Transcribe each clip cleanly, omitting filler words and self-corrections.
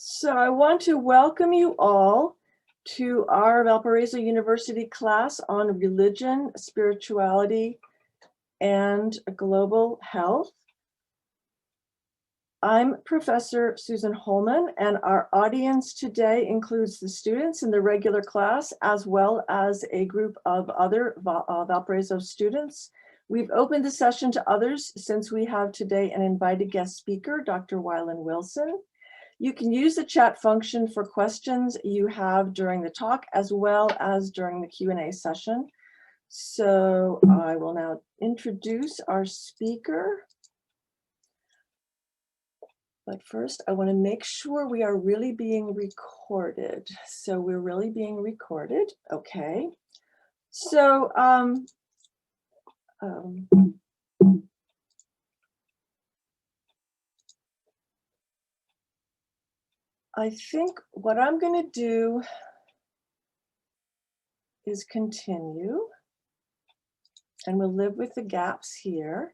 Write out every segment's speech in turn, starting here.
So I want to welcome you all to our Valparaiso University class on religion, spirituality, and global health. I'm Professor Susan Holman, and our audience today includes the students in the regular class, as well as a group of other Valparaiso students. We've opened the session to others since we have today an invited guest speaker, Dr. Wylin Wilson. You can use the chat function for questions you have during the talk as well as during the Q&A session. So I will now introduce our speaker. But first, I want to make sure we are really being recorded. So we're really being recorded. Okay. So I think what I'm going to do is continue, and we'll live with the gaps here.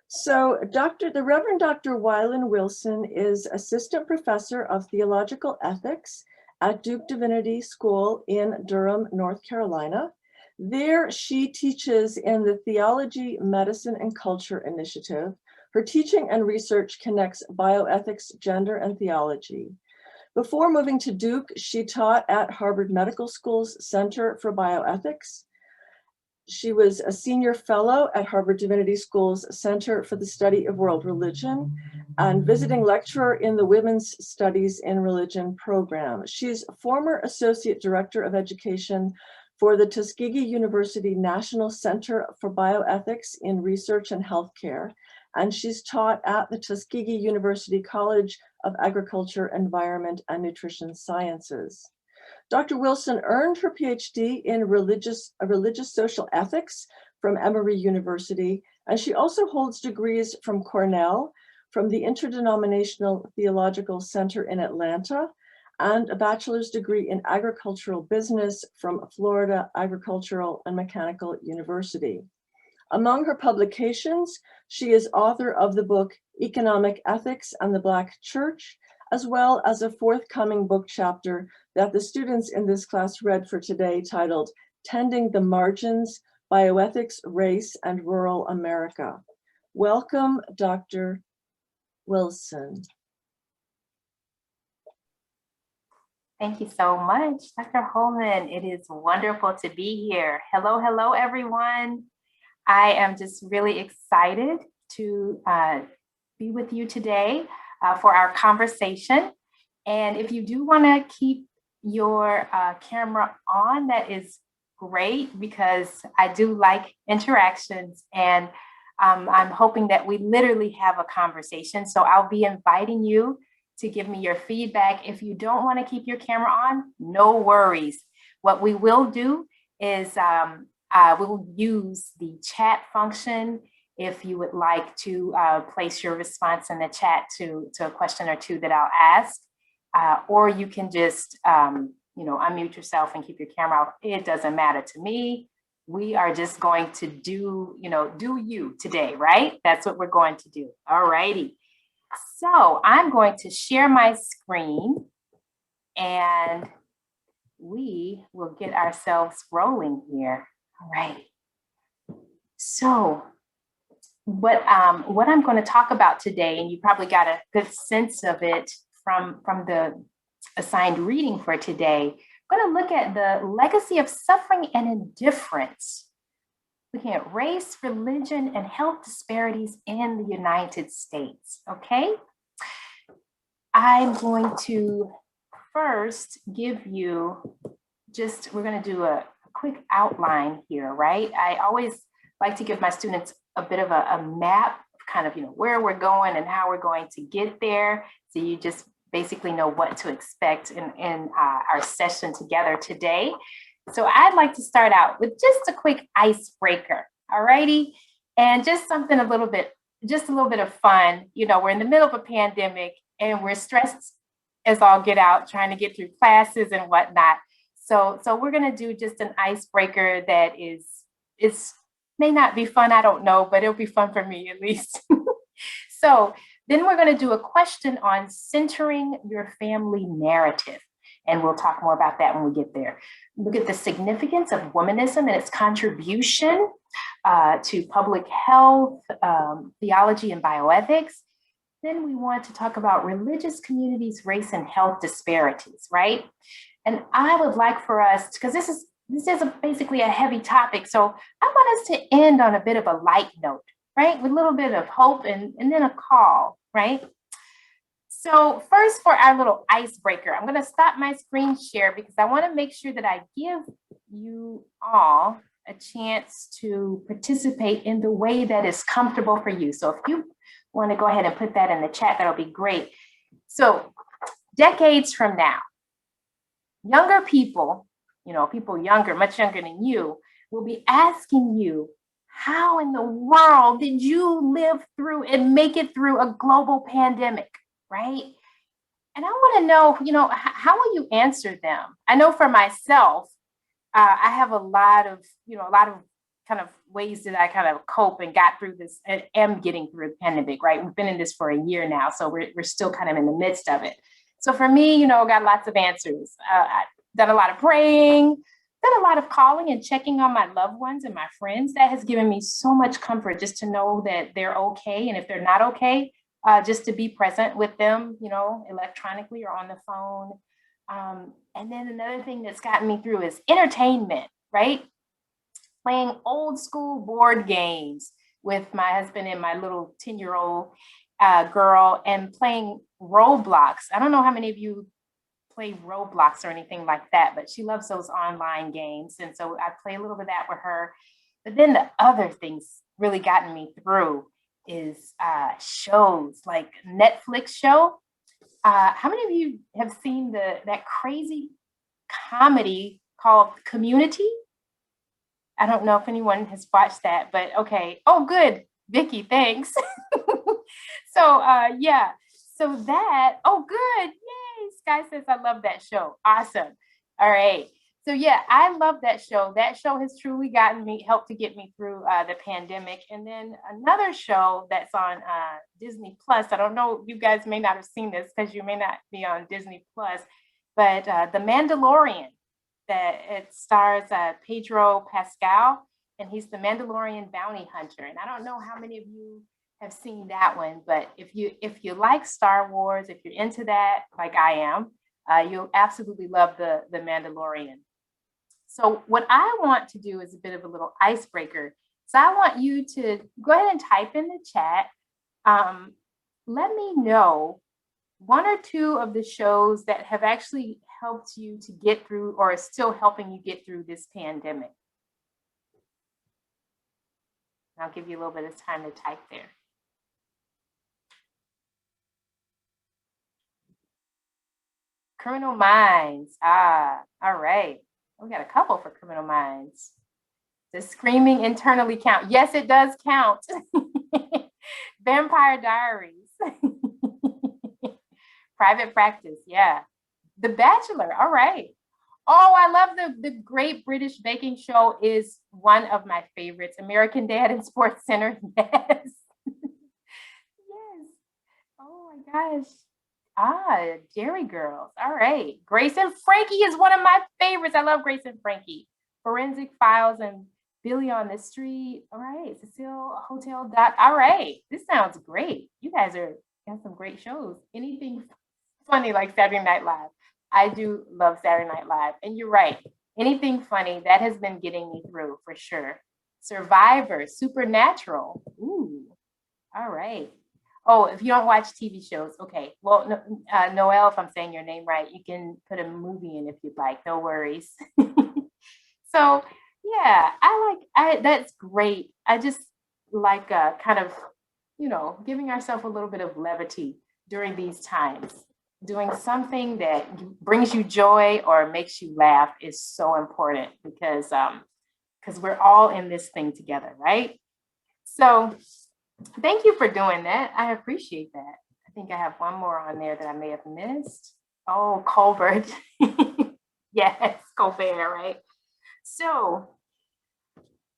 So the Reverend Dr. Wylin Wilson is Assistant Professor of Theological Ethics at Duke Divinity School in Durham, North Carolina. There, she teaches in the Theology, Medicine, and Culture Initiative. Her teaching and research connects bioethics, gender, and theology. Before moving to Duke, she taught at Harvard Medical School's Center for Bioethics. She was a senior fellow at Harvard Divinity School's Center for the Study of World Religion and visiting lecturer in the Women's Studies in Religion program. She's former Associate Director of Education for the Tuskegee University National Center for Bioethics in Research and Healthcare, and she's taught at the Tuskegee University College of Agriculture, Environment, and Nutrition Sciences. Dr. Wilson earned her PhD in religious social ethics from Emory University, and she also holds degrees from Cornell, from the Interdenominational Theological Center in Atlanta, and a bachelor's degree in agricultural business from Florida Agricultural and Mechanical University. Among her publications, she is author of the book Economic Ethics and the Black Church, as well as a forthcoming book chapter that the students in this class read for today titled Tending the Margins, Bioethics, Race, and Rural America. Welcome, Dr. Wilson. Thank you so much, Dr. Holman. It is wonderful to be here. Hello, hello, everyone. I am just really excited to be with you today for our conversation. And if you do want to keep your camera on, that is great, because I do like interactions, and I'm hoping that we literally have a conversation. So I'll be inviting you to give me your feedback. If you don't want to keep your camera on, no worries. What we will do is we'll use the chat function if you would like to place your response in the chat to a question or two that I'll ask, or you can just unmute yourself and keep your camera off. It doesn't matter to me. We are just going to do you today, right? That's what we're going to do. All righty. So I'm going to share my screen and we will get ourselves rolling here. All right. So what I'm going to talk about today, and you probably got a good sense of it from the assigned reading for today, I'm going to look at the legacy of suffering and indifference, looking at race, religion, and health disparities in the United States. Okay. I'm going to first give you we're going to do a quick outline here, right? I always like to give my students a bit of a map of kind of, where we're going and how we're going to get there. So you just basically know what to expect in our session together today. So I'd like to start out with just a quick icebreaker, all righty? And just a little bit of fun. We're in the middle of a pandemic and we're stressed as all get out, trying to get through classes and whatnot. So we're gonna do just an icebreaker that may not be fun, I don't know, but it'll be fun for me at least. So Then we're going to do a question on centering your family narrative. And we'll talk more about that when we get there. Look at the significance of womanism and its contribution to public health, theology, and bioethics. Then we want to talk about religious communities, race, and health disparities, right? And I would like for us, because this is basically a heavy topic, so I want us to end on a bit of a light note, right? With a little bit of hope and then a call, right? So first, for our little icebreaker, I'm going to stop my screen share because I want to make sure that I give you all a chance to participate in the way that is comfortable for you. So if you want to go ahead and put that in the chat, that'll be great. So decades from now, younger people, people younger, much younger than you, will be asking you, how in the world did you live through and make it through a global pandemic? Right? And I want to know, how will you answer them? I know for myself, I have a lot of kind of ways that I kind of cope and got through this and am getting through the pandemic, right? We've been in this for a year now, so we're still kind of in the midst of it. So for me, got lots of answers. I've done a lot of praying, done a lot of calling and checking on my loved ones and my friends. That has given me so much comfort just to know that they're okay. And if they're not okay, just to be present with them, electronically or on the phone. And then another thing that's gotten me through is entertainment, right? Playing old school board games with my husband and my little 10-year-old girl, and playing Roblox. I don't know how many of you play Roblox or anything like that, but she loves those online games. And so I play a little bit of that with her. But then the other things really gotten me through is shows like Netflix show. How many of you have seen that crazy comedy called Community? I don't know if anyone has watched that, but okay. Oh, good. Vicky, thanks. So yeah, so that, oh, good. Yay. Sky says, I love that show. Awesome. All right. So yeah, I love that show. That show has truly helped to get me through the pandemic. And then another show that's on Disney Plus. I don't know, you guys may not have seen this because you may not be on Disney Plus, but The Mandalorian, that it stars Pedro Pascal, and he's the Mandalorian bounty hunter. And I don't know how many of you have seen that one, but if you like Star Wars, if you're into that, like I am, you'll absolutely love the Mandalorian. So what I want to do is a bit of a little icebreaker. So I want you to go ahead and type in the chat. Let me know one or two of the shows that have actually helped you to get through or is still helping you get through this pandemic. I'll give you a little bit of time to type there. Criminal Minds. All right. We got a couple for Criminal Minds. Does screaming internally count? Yes, it does count. Vampire Diaries. Private Practice. Yeah. The Bachelor. All right. Oh, I love the Great British Baking Show is one of my favorites. American Dad and Sports Center. Yes. Yes. Oh my gosh. Dairy Girls. All right. Grace and Frankie is one of my favorites. I love Grace and Frankie. Forensic Files and Billy on the Street. All right. Cecile Hotel Doc. All right. This sounds great. You guys got some great shows. Anything funny like Saturday Night Live. I do love Saturday Night Live. And you're right. Anything funny, that has been getting me through for sure. Survivor, Supernatural. Ooh. All right. Oh, if you don't watch TV shows, okay. Well, Noelle, if I'm saying your name right, you can put a movie in if you'd like. No worries. So, yeah, that's great. I just like kind of, giving ourselves a little bit of levity during these times. Doing something that brings you joy or makes you laugh is so important because we're all in this thing together, right? So thank you for doing that. I appreciate that. I think I have one more on there that I may have missed. Oh, Colbert. Yes, Colbert, right? So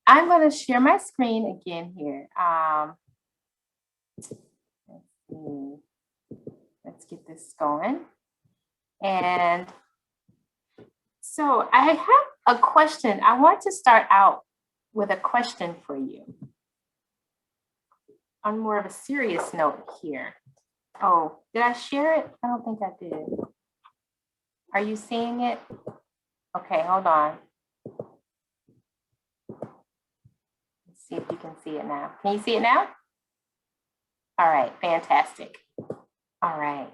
I'm going to share my screen again here. Let's see. see. Let's get this going. And so I have a question. I want to start out with a question for you on more of a serious note here. Oh, did I share it? I don't think I did. Are you seeing it? Okay, hold on. Let's see if you can see it now. Can you see it now? All right, fantastic. All right.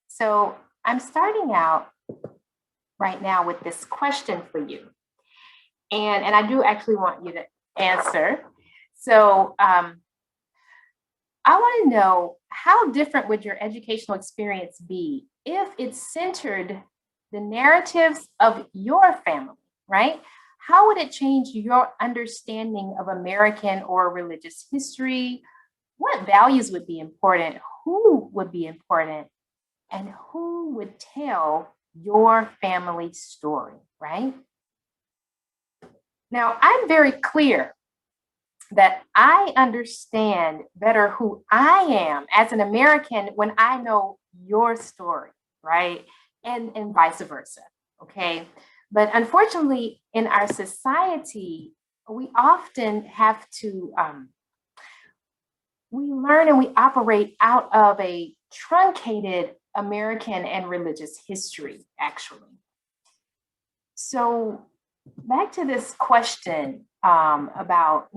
So I'm starting out right now with this question for you. And I do actually want you to answer. So I want to know, how different would your educational experience be if it centered the narratives of your family, right? How would it change your understanding of American or religious history? What values would be important? Who would be important? And who would tell your family story, right? Now, I'm very clear that I understand better who I am as an American when I know your story, right? And vice versa, okay? But unfortunately, in our society, we often have to, we learn and we operate out of a truncated American and religious history, actually. So back to this question about,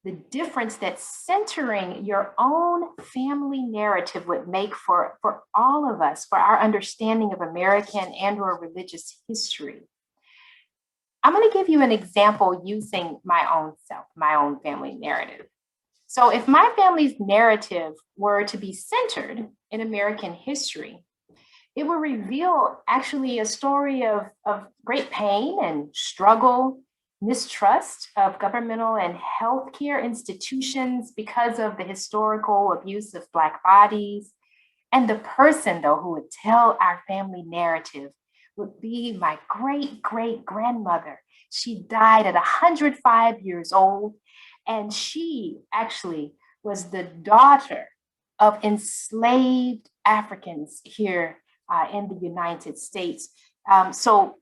the difference that centering your own family narrative would make for all of us, for our understanding of American and or religious history. I'm going to give you an example using my own self, my own family narrative. So if my family's narrative were to be centered in American history, it will reveal actually a story of great pain and struggle, mistrust of governmental and healthcare institutions because of the historical abuse of Black bodies. And the person, though, who would tell our family narrative would be my great-great-grandmother. She died at 105 years old, and she actually was the daughter of enslaved Africans here in the United States. So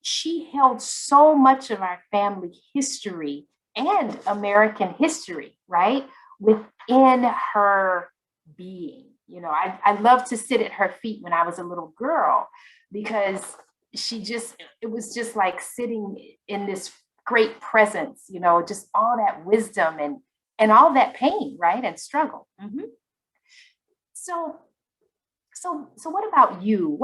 she held so much of our family history and American history, right, within her being. I loved to sit at her feet when I was a little girl because it was just like sitting in this great presence, just all that wisdom and all that pain, right, and struggle. Mm-hmm. So what about you?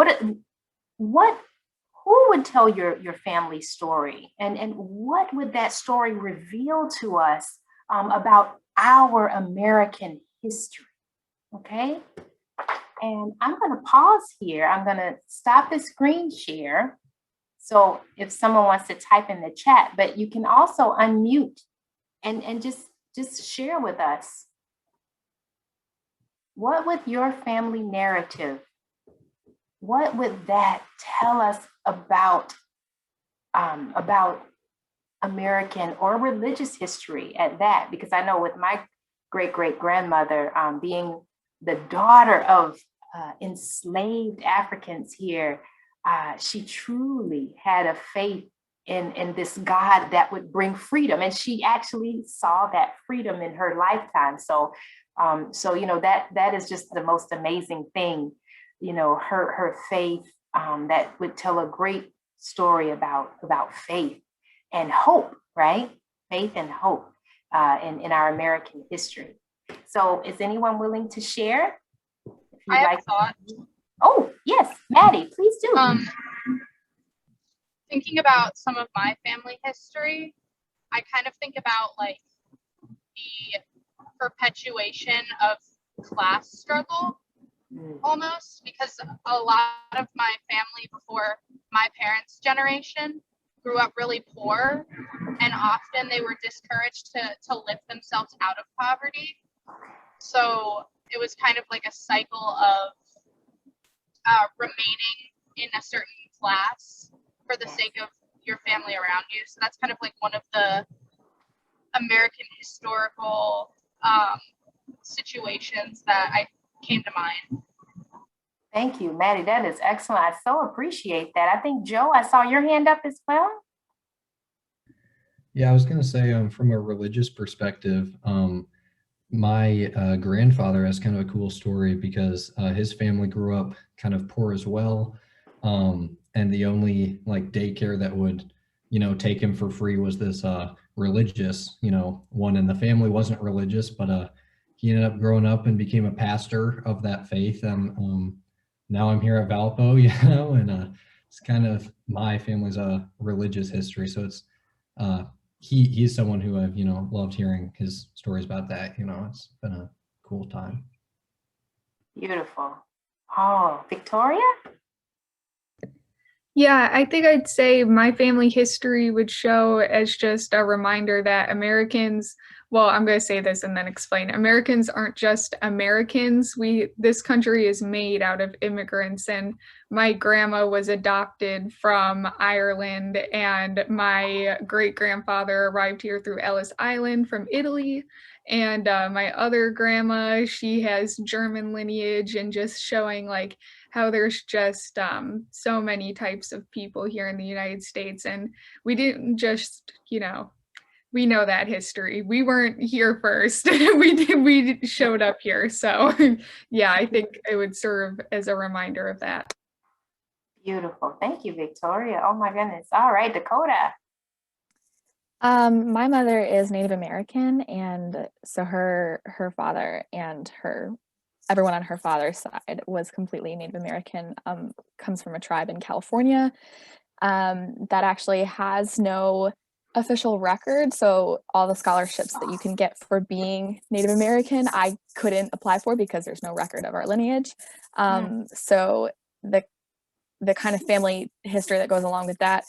Who would tell your family story, and what would that story reveal to us about our American history? Okay, and I'm going to pause here. I'm going to stop the screen share. So if someone wants to type in the chat, but you can also unmute and just share with us. What would your family narrative, what would that tell us about American or religious history at that? Because I know with my great-great-grandmother being the daughter of enslaved Africans here, she truly had a faith in this God that would bring freedom. And she actually saw that freedom in her lifetime. So that is just the most amazing thing, her faith that would tell a great story about faith and hope, right? Faith and hope in our American history. So is anyone willing to share? I have a thought. Oh, yes, Maddie, please do. Thinking about some of my family history, I kind of think about like the perpetuation of class struggle almost, because a lot of my family before my parents' generation grew up really poor, and often they were discouraged to lift themselves out of poverty. So it was kind of like a cycle of remaining in a certain class for the sake of your family around you. So that's kind of like one of the American historical situations that I came to mind. Thank you, Maddie. That is excellent. I so appreciate that. I think, Joe, I saw your hand up as well. Yeah, I was going to say, from a religious perspective, my grandfather has kind of a cool story because his family grew up kind of poor as well. And the only like daycare that would, take him for free was this religious, one in the family wasn't religious, but he ended up growing up and became a pastor of that faith. And now I'm here at Valpo, and it's kind of my family's religious history. So it's he's someone who I've loved hearing his stories about that. It's been a cool time. Beautiful. Oh, Victoria? Yeah, I think I'd say my family history would show as just a reminder that Americans, well, I'm going to say this and then explain. Americans aren't just Americans. This country is made out of immigrants, and my grandma was adopted from Ireland, and my great-grandfather arrived here through Ellis Island from Italy. And my other grandma, she has German lineage, and just showing like how there's just so many types of people here in the United States. And we didn't just, we know that history. We weren't here first. We showed up here. So yeah, I think it would serve as a reminder of that. Beautiful. Thank you, Victoria. Oh my goodness. All right, Dakota. My mother is Native American, and so her father and everyone on her father's side was completely Native American. Comes from a tribe in California that actually has no official record. So all the scholarships that you can get for being Native American, I couldn't apply for because there's no record of our lineage. So the kind of family history that goes along with that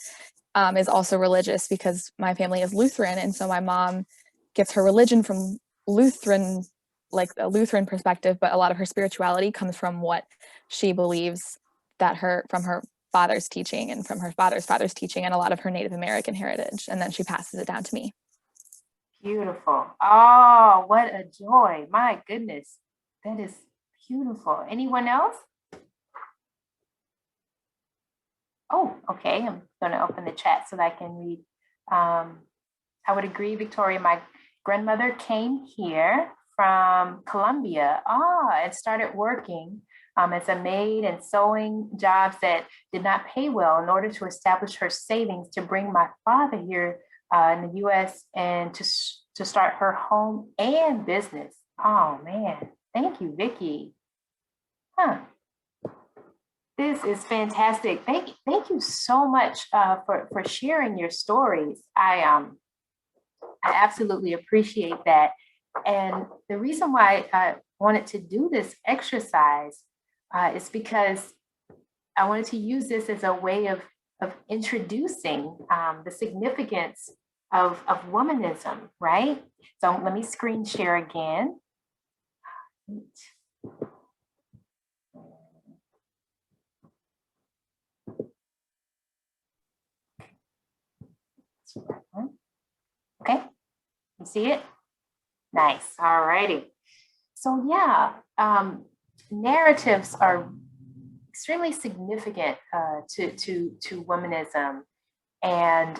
is also religious, because my family is Lutheran, and so my mom gets her religion from Lutheran, like a Lutheran perspective, but a lot of her spirituality comes from what she believes that from her father's teaching and from her father's teaching, and a lot of her Native American heritage, and then she passes it down to me. Beautiful. Oh, what a joy. My goodness. That is beautiful. Anyone else? Oh, okay. I'm going to open the chat so that I can read. I would agree, Victoria. My grandmother came here from Colombia and started working as a maid and sewing jobs that did not pay well in order to establish her savings to bring my father here in the US and to start her home and business. Oh man, thank you, Vicky. This is fantastic. Thank you so much for sharing your stories. I absolutely appreciate that. And the reason why I wanted to do this exercise is because I wanted to use this as a way of introducing the significance of womanism, right? So let me screen share again. Okay, you see it? Nice. All righty. So yeah, narratives are extremely significant to womanism, and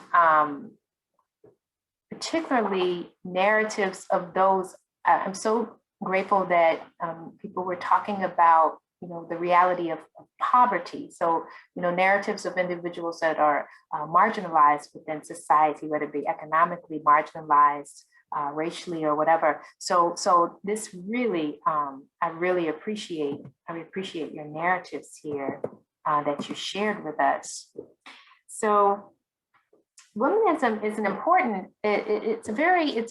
particularly narratives of those. I'm so grateful that people were talking about the reality of poverty. So narratives of individuals that are marginalized within society, whether it be economically marginalized, racially, or whatever. So this really, I really appreciate your narratives here that you shared with us. So womanism is an important, it's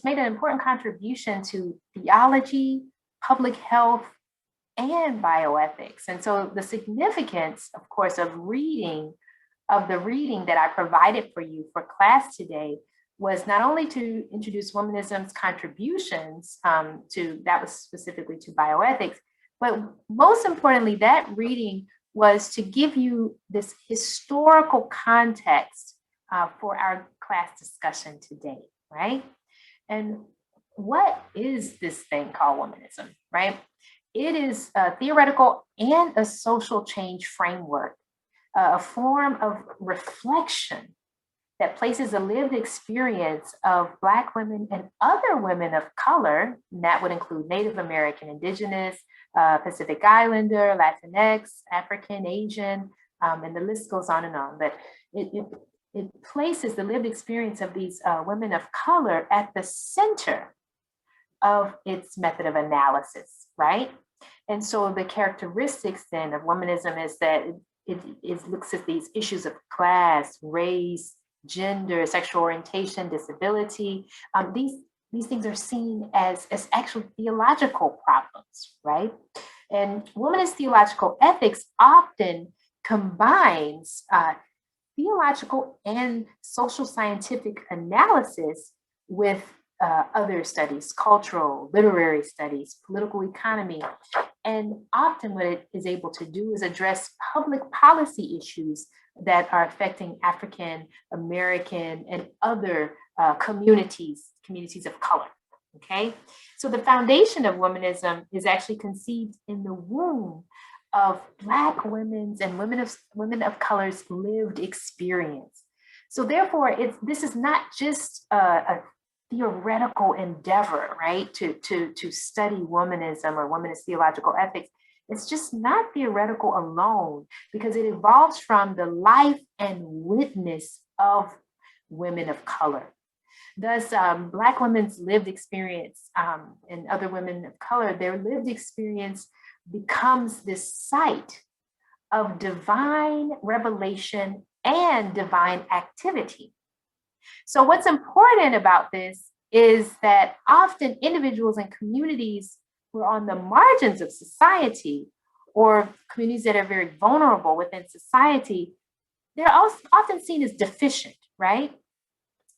made an important contribution to theology, public health, and bioethics. And so the significance, of course, of the reading that I provided for you for class today was not only to introduce womanism's contributions that was specifically to bioethics, but most importantly, that reading was to give you this historical context for our class discussion today, right? And what is this thing called womanism, right? It is a theoretical and a social change framework, a form of reflection that places the lived experience of Black women and other women of color, and that would include Native American, Indigenous, Pacific Islander, Latinx, African, Asian, and the list goes on and on. But it places the lived experience of these women of color at the center of its method of analysis, right? And so the characteristics then of womanism is that it looks at these issues of class, race, gender, sexual orientation, disability. These things are seen as actual theological problems, right? And womanist theological ethics often combines theological and social scientific analysis with other studies, cultural, literary studies, political economy. And often what it is able to do is address public policy issues that are affecting African American and other communities of color, okay? So the foundation of womanism is actually conceived in the womb of Black women's and women of color's lived experience. So therefore, this is not just a theoretical endeavor, right? To study womanism or womanist theological ethics. It's just not theoretical alone, because it evolves from the life and witness of women of color. Thus, Black women's lived experience and other women of color, their lived experience becomes this site of divine revelation and divine activity. So what's important about this is that often individuals and communities who are on the margins of society, or communities that are very vulnerable within society, they're also often seen as deficient, right?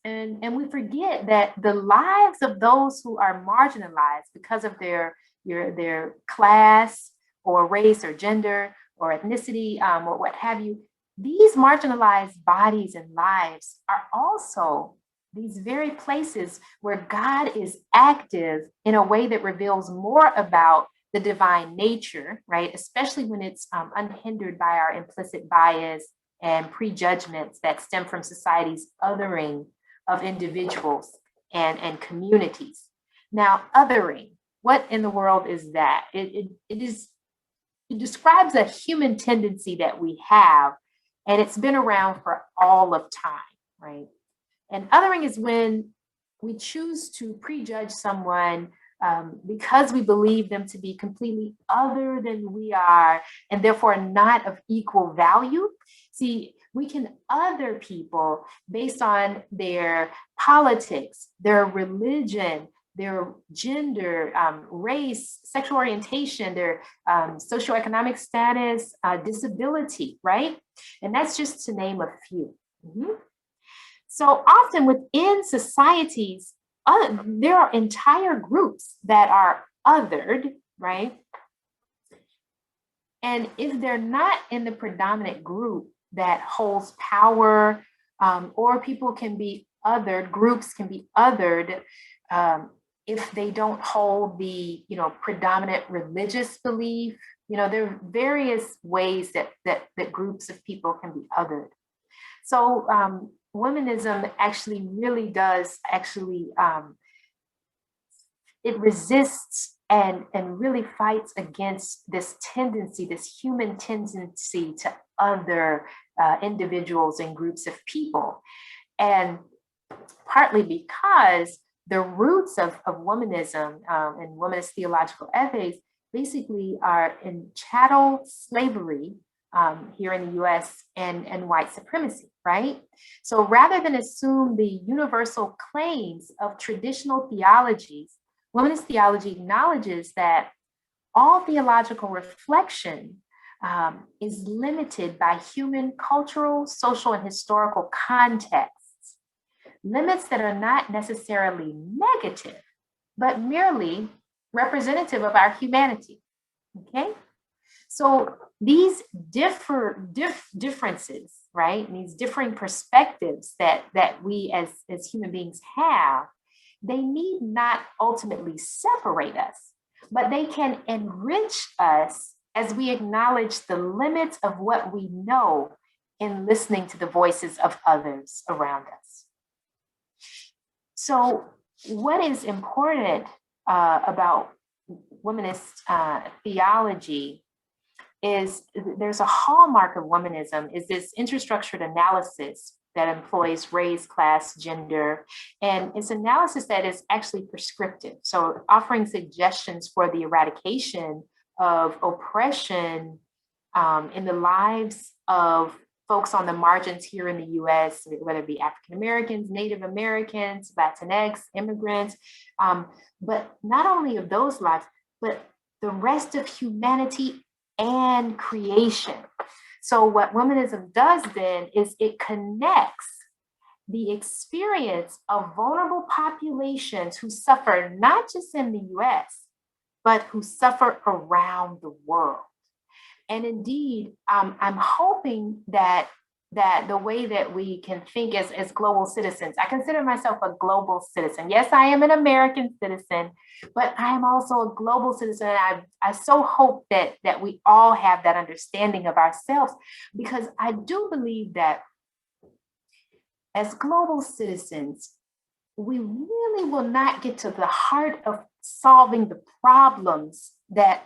And we forget that the lives of those who are marginalized because of their class or race or gender or ethnicity or what have you, these marginalized bodies and lives are also these very places where God is active in a way that reveals more about the divine nature, right? Especially when it's unhindered by our implicit bias and prejudgments that stem from society's othering of individuals and communities. Now, othering, what in the world is that? It describes a human tendency that we have, and it's been around for all of time, right? And othering is when we choose to prejudge someone because we believe them to be completely other than we are, and therefore not of equal value. See, we can other people based on their politics, their religion, their gender, race, sexual orientation, their socioeconomic status, disability, right? And that's just to name a few. Mm-hmm. So often within societies, there are entire groups that are othered, right? And if they're not in the predominant group that holds power, or people can be othered, groups can be othered, if they don't hold the predominant religious belief. There are various ways that groups of people can be othered. So womanism actually really does it resists and really fights against this tendency, this human tendency to other individuals and groups of people. And partly because the roots of womanism and womanist theological ethics basically are in chattel slavery here in the US and white supremacy, right? So rather than assume the universal claims of traditional theologies, womanist theology acknowledges that all theological reflection is limited by human, cultural, social, and historical contexts, limits that are not necessarily negative, but merely representative of our humanity, okay? So these differences, right, and these differing perspectives that we as human beings have they need not ultimately separate us, but they can enrich us as we acknowledge the limits of what we know in listening to the voices of others around us. So what is important about womanist theology is there's a hallmark of womanism is this interstructured analysis that employs race, class, gender, and it's analysis that is actually prescriptive. So offering suggestions for the eradication of oppression in the lives of folks on the margins here in the US, whether it be African Americans, Native Americans, Latinx, immigrants, but not only of those lives, but the rest of humanity and creation. So what womanism does then is it connects the experience of vulnerable populations who suffer not just in the US, but who suffer around the world. And indeed, I'm hoping that the way that we can think as global citizens, I consider myself a global citizen. Yes, I am an American citizen, but I am also a global citizen. And I so hope that we all have that understanding of ourselves, because I do believe that as global citizens, we really will not get to the heart of solving the problems that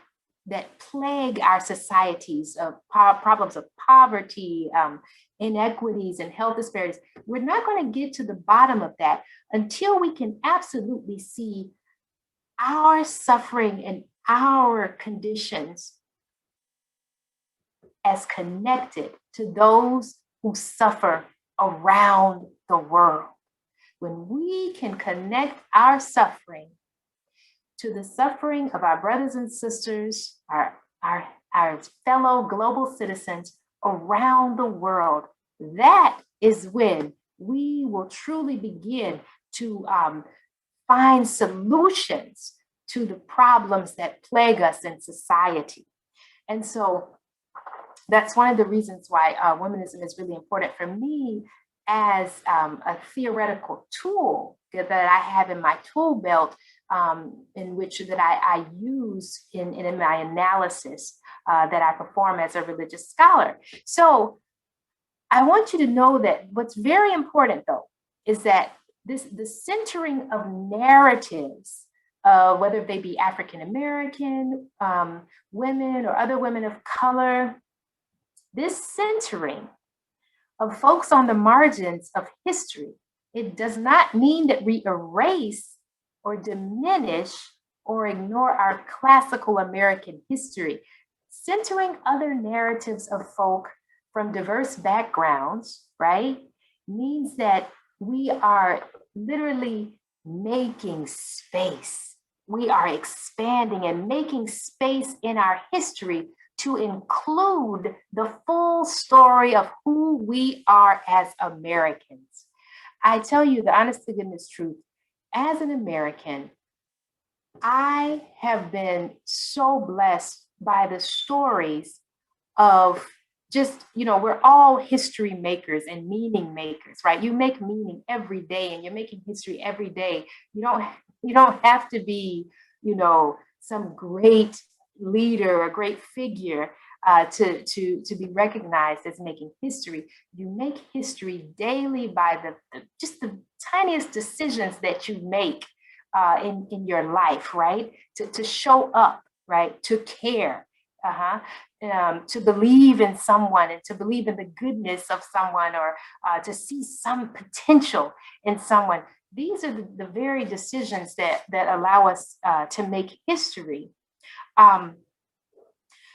plague our societies, problems of poverty, inequities, and health disparities. We're not going to get to the bottom of that until we can absolutely see our suffering and our conditions as connected to those who suffer around the world. When we can connect our suffering to the suffering of our brothers and sisters, our fellow global citizens around the world, that is when we will truly begin to find solutions to the problems that plague us in society. And so that's one of the reasons why womanism is really important for me as a theoretical tool that I have in my tool belt, in which that I use in my analysis that I perform as a religious scholar. So I want you to know that what's very important, though, is that the centering of narratives, whether they be African American women or other women of color, this centering of folks on the margins of history, it does not mean that we erase or diminish or ignore our classical American history. Centering other narratives of folk from diverse backgrounds, right, means that we are literally making space. We are expanding and making space in our history to include the full story of who we are as Americans. I tell you the honest to goodness truth, as an American, I have been so blessed by the stories of just, we're all history makers and meaning makers, right? You make meaning every day and you're making history every day. You don't have to be, some great leader or great figure to be recognized as making history. You make history daily by just the tiniest decisions that you make in your life, right? To show up, right? To care, to believe in someone and to believe in the goodness of someone, or to see some potential in someone. These are the very decisions that allow us to make history.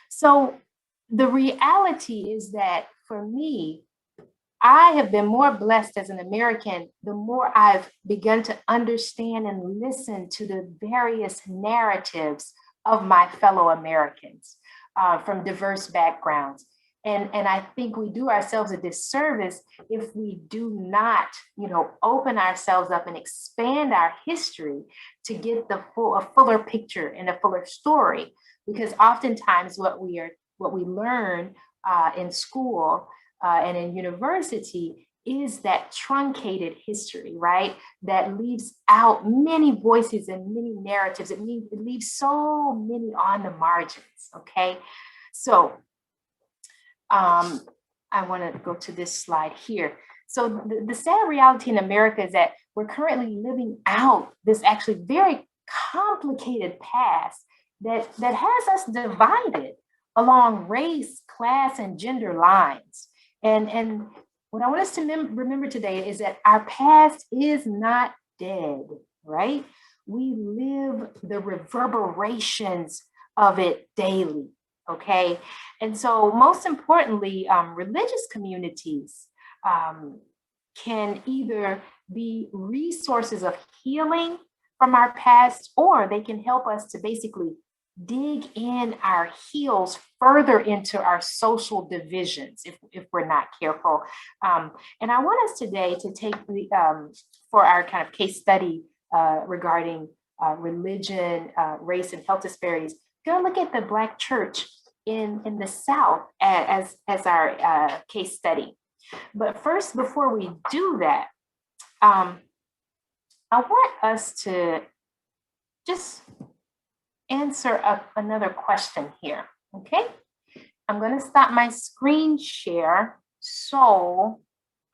So the reality is that for me, I have been more blessed as an American the more I've begun to understand and listen to the various narratives of my fellow Americans from diverse backgrounds. And I think we do ourselves a disservice if we do not, open ourselves up and expand our history to get a fuller picture and a fuller story. Because oftentimes what we learn in school and in university is that truncated history, right? That leaves out many voices and many narratives. It leaves so many on the margins, okay? So I want to go to this slide here. So the sad reality in America is that we're currently living out this actually very complicated past that has us divided along race, class, and gender lines. And what I want us to remember today is that our past is not dead, right? We live the reverberations of it daily, okay? And so most importantly, religious communities can either be resources of healing from our past, or they can help us to basically dig in our heels further into our social divisions if we're not careful. And I want us today to take the for our kind of case study regarding religion, race, and health disparities, go look at the Black church in the South as our case study. But first, before we do that, I want us to just answer another question here, okay? I'm going to stop my screen share so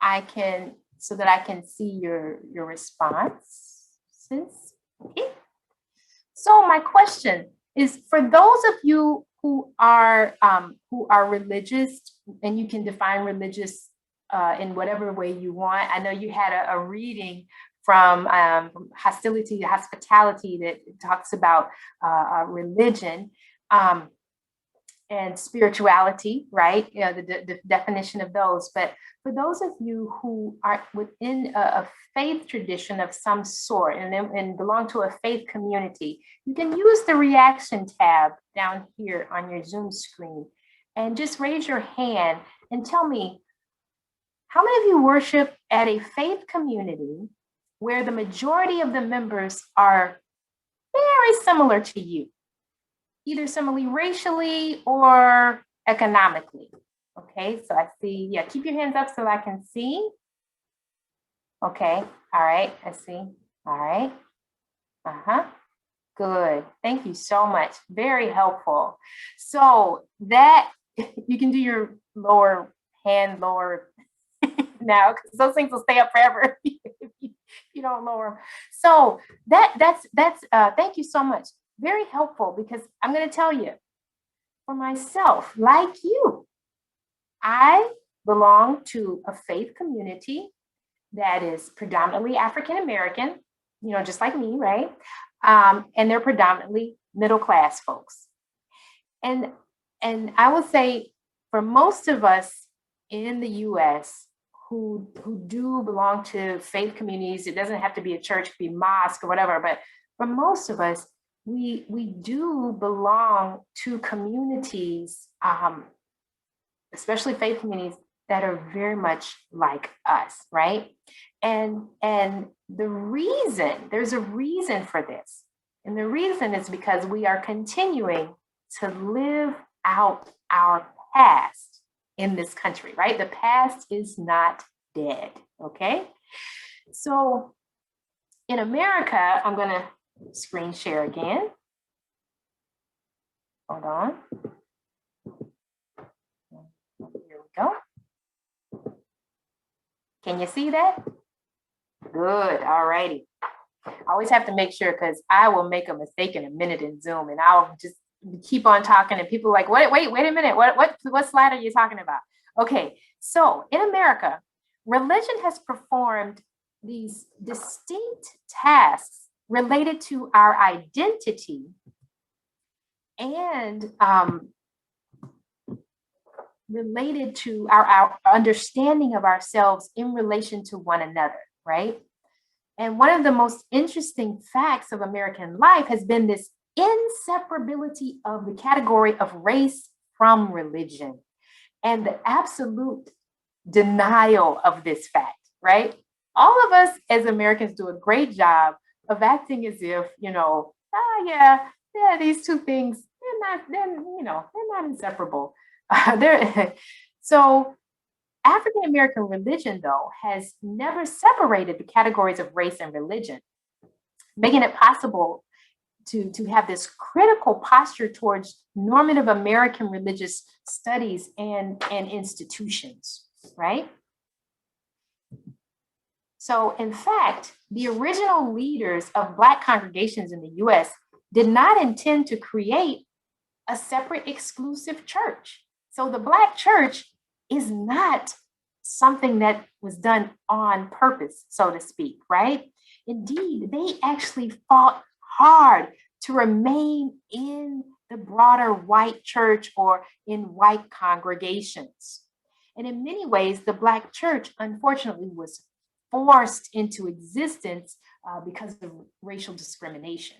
that I can see your responses. Okay. So my question is, for those of you who are religious, and you can define religious in whatever way you want. I know you had a reading from Hostility to Hospitality that talks about religion and spirituality, right? You know, the definition of those. But for those of you who are within a faith tradition of some sort and belong to a faith community, you can use the reaction tab down here on your Zoom screen and just raise your hand and tell me, how many of you worship at a faith community where the majority of the members are very similar to you, either similarly racially or economically? Okay, so I see, yeah, keep your hands up so I can see. Okay, all right, I see, all right. Good, thank you so much, very helpful. So that, you can do your lower hand, lower now, because those things will stay up forever if you don't lower them. So that's thank you so much. Very helpful, because I'm going to tell you, for myself, like you, I belong to a faith community that is predominantly African American, you know, just like me, right? And they're predominantly middle class folks. And I would say for most of us in the US who do belong to faith communities, it doesn't have to be a church, it could be mosque or whatever, but for most of us, we do belong to communities, especially faith communities, that are very much like us, right? And there's a reason for this. And the reason is because we are continuing to live out our past in this country, right? The past is not dead, okay? So in America, I'm gonna screen share again. Hold on. Here we go. Can you see that? Good, all righty. I always have to make sure, because I will make a mistake in a minute in Zoom and I'll just keep on talking and people are like, wait a minute, what slide are you talking about? Okay, so in America, religion has performed these distinct tasks related to our identity and related to our understanding of ourselves in relation to one another, right? And one of the most interesting facts of American life has been this inseparability of the category of race from religion and the absolute denial of this fact, right? All of us as Americans do a great job of acting as if, you know, these two things, they're not inseparable. So African American religion, though, has never separated the categories of race and religion, making it possible to have this critical posture towards normative American religious studies and institutions, right? So in fact, the original leaders of Black congregations in the US did not intend to create a separate exclusive church. So the Black church is not something that was done on purpose, so to speak, right? Indeed, they actually fought hard to remain in the broader white church or in white congregations. And in many ways, the Black church, unfortunately, was forced into existence because of racial discrimination.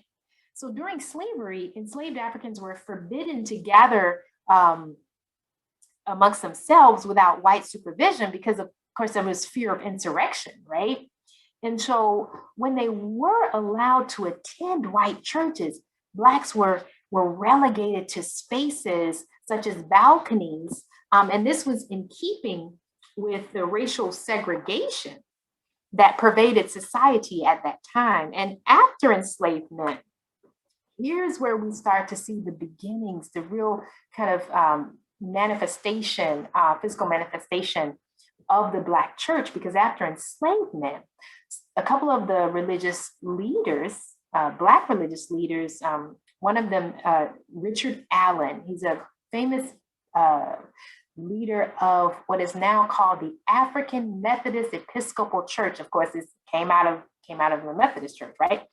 So during slavery, enslaved Africans were forbidden to gather amongst themselves without white supervision because, of course, there was fear of insurrection, right? And so when they were allowed to attend white churches, Blacks were relegated to spaces such as balconies. And this was in keeping with the racial segregation that pervaded society at that time. And after enslavement, here's where we start to see the beginnings, the real kind of manifestation, physical manifestation of the Black church, because after enslavement, a couple of the religious leaders, Black religious leaders, one of them, Richard Allen, he's a famous leader of what is now called the African Methodist Episcopal Church. Of course, this came out of the Methodist Church, right?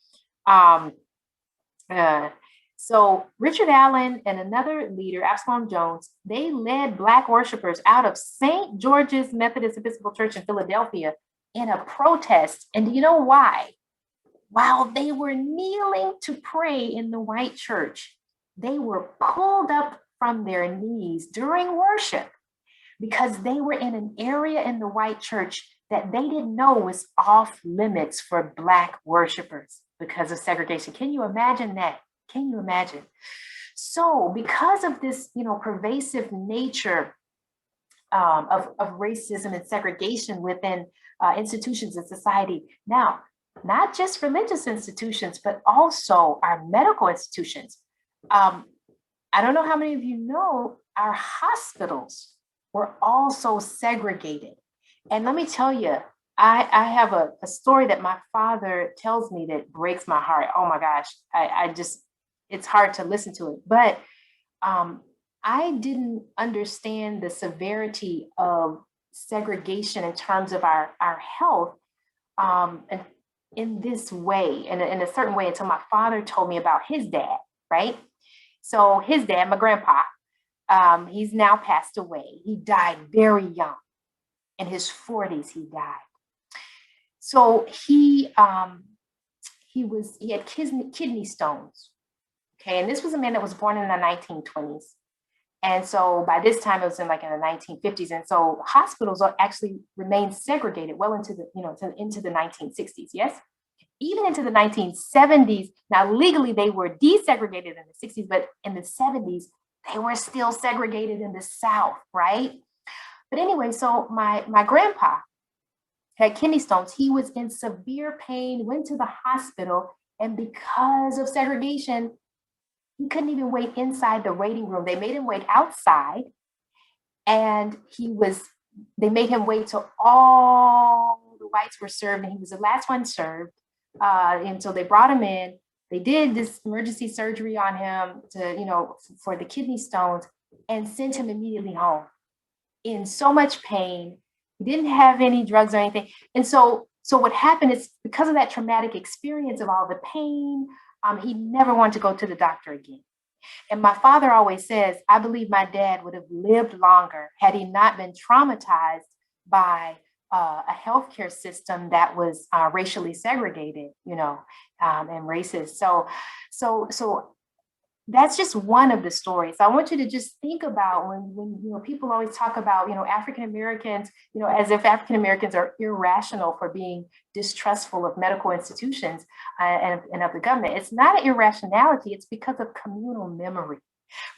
So Richard Allen and another leader, Absalom Jones, they led Black worshipers out of St. George's Methodist Episcopal Church in Philadelphia in a protest. And do you know why? While they were kneeling to pray in the white church, they were pulled up from their knees during worship because they were in an area in the white church that they didn't know was off limits for Black worshipers because of segregation. Can you imagine that? Can you imagine? So because of this, pervasive nature of racism and segregation within institutions and society, now, not just religious institutions, but also our medical institutions. I don't know how many of you know, our hospitals were also segregated. And let me tell you, I have a story that my father tells me that breaks my heart. Oh my gosh, it's hard to listen to it. But I didn't understand the severity of segregation in terms of our health and in this way, in a certain way, until my father told me about his dad, right? So his dad, my grandpa, he's now passed away. He died very young. In his 40s, he died. So he had kidney stones. Okay, and this was a man that was born in the 1920s. And so by this time, it was in the 1950s. And so hospitals actually remained segregated well into the 1960s, yes? Even into the 1970s. Now, legally, they were desegregated in the 60s, but in the 70s, they were still segregated in the South, right? But anyway, so my grandpa had kidney stones. He was in severe pain, went to the hospital, and because of segregation, he couldn't even wait inside the waiting room. They made him wait outside, and they made him wait till all the whites were served, and he was the last one served. And so they brought him in. They did this emergency surgery on him for the kidney stones and sent him immediately home in so much pain. He didn't have any drugs or anything. And so what happened is, because of that traumatic experience of all the pain, he never wanted to go to the doctor again. And my father always says, I believe my dad would have lived longer had he not been traumatized by a healthcare system that was racially segregated, and racist. So that's just one of the stories. I want you to just think about when people always talk about, African Americans, as if African Americans are irrational for being distrustful of medical institutions and of the government. It's not an irrationality. It's because of communal memory.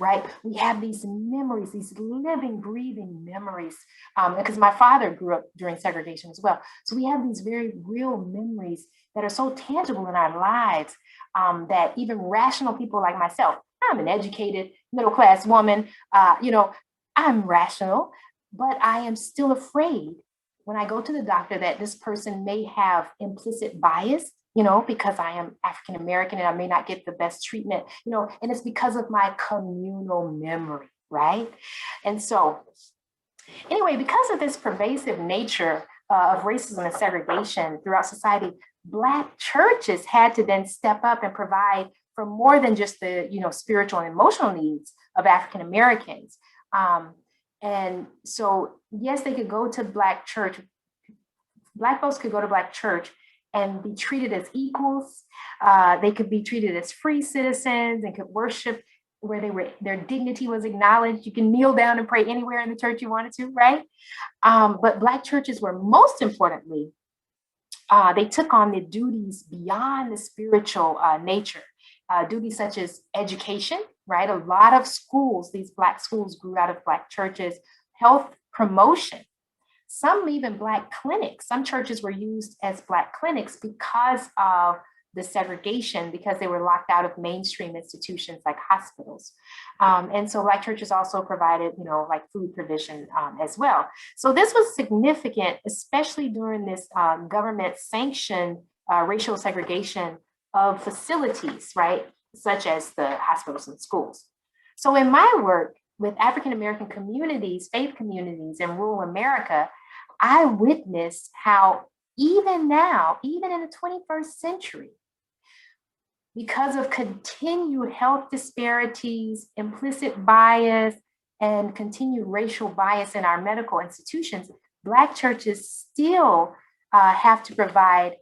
right? We have these memories, these living, breathing memories, because my father grew up during segregation as well. So we have these very real memories that are so tangible in our lives, that even rational people like myself, I'm an educated middle-class woman, I'm rational, but I am still afraid when I go to the doctor that this person may have implicit bias, because I am African American and I may not get the best treatment, and it's because of my communal memory, right? And so, anyway, because of this pervasive nature of racism and segregation throughout society, Black churches had to then step up and provide for more than just the, spiritual and emotional needs of African Americans. And so, yes, they could go to Black church. Black folks could go to Black church and be treated as equals. They could be treated as free citizens and could worship where their dignity was acknowledged. You can kneel down and pray anywhere in the church you wanted to, right? But Black churches were most importantly, they took on the duties beyond the spiritual nature, duties such as education, right? A lot of schools, these Black schools grew out of Black churches, health promotion, some even Black clinics. Some churches were used as Black clinics because of the segregation, because they were locked out of mainstream institutions like hospitals. And so Black churches also provided, like food provision as well. So this was significant, especially during this government sanctioned racial segregation of facilities, right? Such as the hospitals and schools. So in my work with African American communities, faith communities in rural America, I witnessed how even now, even in the 21st century, because of continued health disparities, implicit bias, and continued racial bias in our medical institutions, Black churches still have to provide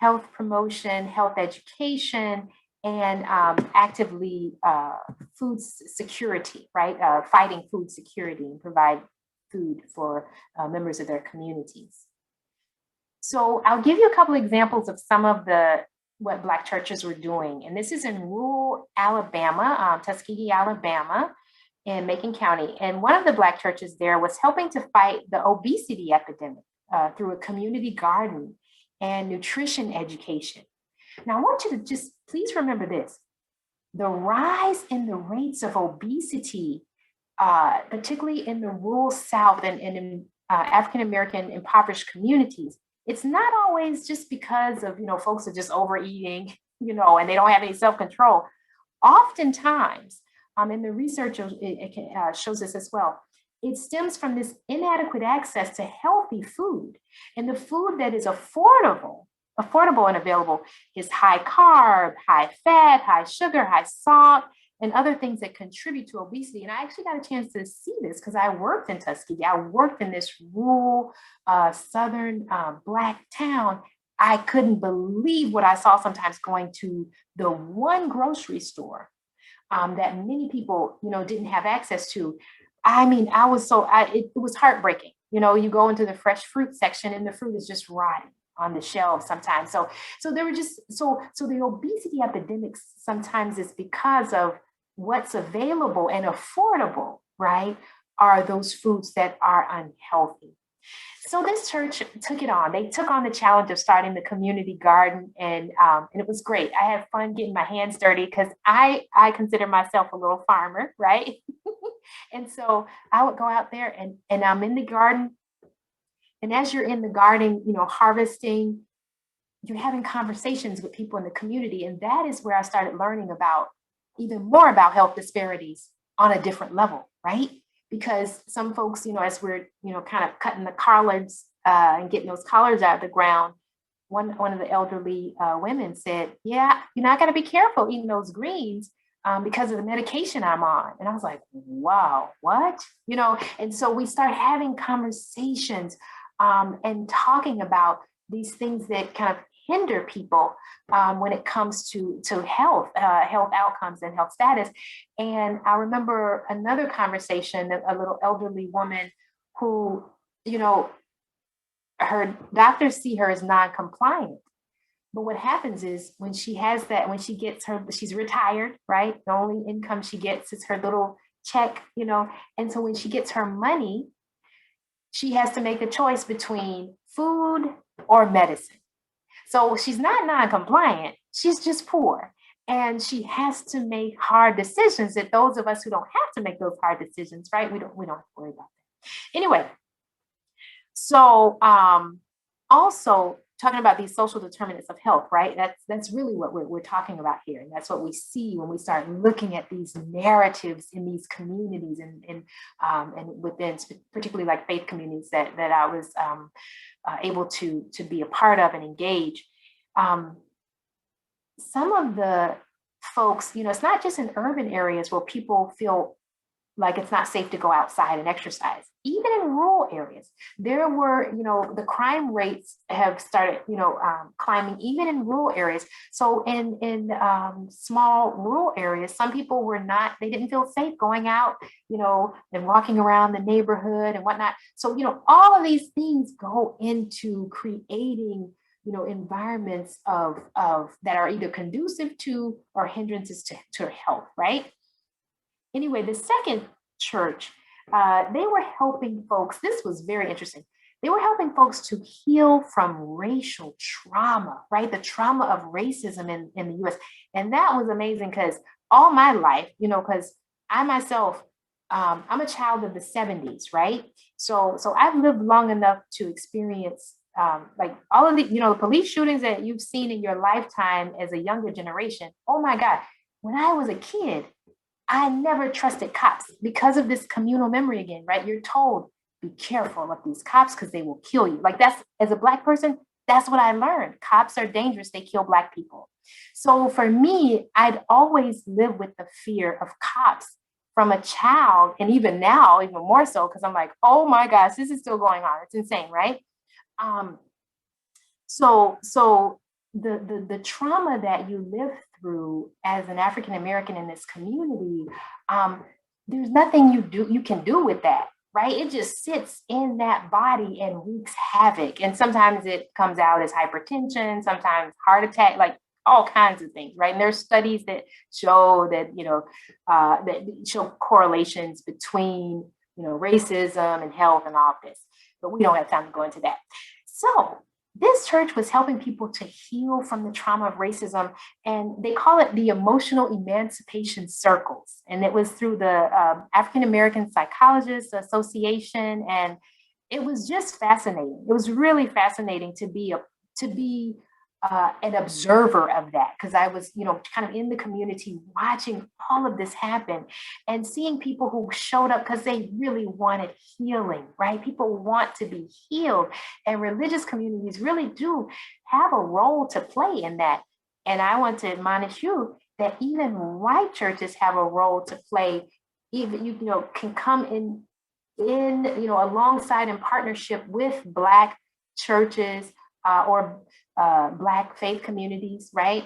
health promotion, health education, and actively food security, right? Fighting food security and provide food for members of their communities. So I'll give you a couple examples of some of what Black churches were doing. And this is in rural Alabama, Tuskegee, Alabama, in Macon County. And one of the Black churches there was helping to fight the obesity epidemic through a community garden and nutrition education. Now, I want you to just please remember this. The rise in the rates of obesity, particularly in the rural South and in African-American impoverished communities, it's not always just because of, folks are just overeating, and they don't have any self-control. Oftentimes, and the research shows this as well, it stems from this inadequate access to healthy food. And the food that is affordable and available is high carb, high fat, high sugar, high salt, and other things that contribute to obesity. And I actually got a chance to see this because I worked in Tuskegee. I worked in this rural, southern Black town. I couldn't believe what I saw sometimes going to the one grocery store that many people, didn't have access to. I mean, it was heartbreaking. You go into the fresh fruit section and the fruit is just rotting on the shelves sometimes. So there were just, so the obesity epidemics sometimes is because of what's available and affordable, right, are those foods that are unhealthy. So this church took it on. They took on the challenge of starting the community garden, and it was great. I had fun getting my hands dirty because I consider myself a little farmer, right? And so I would go out there and I'm in the garden. And as you're in the garden, harvesting, you're having conversations with people in the community. And that is where I started learning about even more about health disparities on a different level, right? Because some folks, as we're, kind of cutting the collards and getting those collards out of the ground, one of the elderly women said, yeah, I got to be careful eating those greens because of the medication I'm on. And I was like, wow, what? And so we start having conversations and talking about these things that kind of hinder people when it comes to health outcomes and health status. And I remember another conversation, a little elderly woman who, her doctors see her as non-compliant. But what happens is when she has that, when she gets her, she's retired, right? The only income she gets is her little check, you know. And so when she gets her money, she has to make a choice between food or medicine. So she's not non-compliant, she's just poor. And she has to make hard decisions that those of us who don't have to make those hard decisions, right? We don't have to worry about that. Anyway, so also talking about these social determinants of health, right? That's really what we're talking about here. And that's what we see when we start looking at these narratives in these communities and within particularly like faith communities that I was able to be a part of and engage. Some of the folks, you know, it's not just in urban areas where people feel like it's not safe to go outside and exercise. Even in rural areas, there were, you know, the crime rates have started, you know, climbing even in rural areas. So in small rural areas, some people were not, they didn't feel safe going out, you know, and walking around the neighborhood and whatnot. So, you know, all of these things go into creating, you know, environments of that are either conducive to or hindrances to health, right? Anyway, the second church, they were helping folks. This was very interesting. They were helping folks to heal from racial trauma, right? The trauma of racism in the US. And that was amazing because all my life, you know, because I myself, I'm a child of the 70s, right? So I've lived long enough to experience like all of the, you know, police shootings that you've seen in your lifetime as a younger generation. Oh my God. When I was a kid, I never trusted cops because of this communal memory again, right? You're told, be careful of these cops because they will kill you. Like that's, as a Black person, that's what I learned. Cops are dangerous. They kill Black people. So for me, I'd always lived with the fear of cops from a child. And even now, even more so, because I'm like, oh my gosh, this is still going on. It's insane, right? So the trauma that you live through as an African American in this community, there's nothing you can do with that, right? It just sits in that body and wreaks havoc. And sometimes it comes out as hypertension, sometimes heart attack, like all kinds of things, right? And there's studies that show that, you know, that show correlations between, you know, racism and health and all of this, but we don't have time to go into that. So this church was helping people to heal from the trauma of racism, and they call it the emotional emancipation circles. And it was through the African American Psychologists Association, and it was just fascinating. It was really fascinating to be an observer of that, because I was, you know, kind of in the community watching all of this happen and seeing people who showed up because they really wanted healing, right? People want to be healed, and religious communities really do have a role to play in that. And I want to admonish you that even white churches have a role to play. Even you know, can come in, you know, alongside in partnership with Black churches or Black faith communities, right?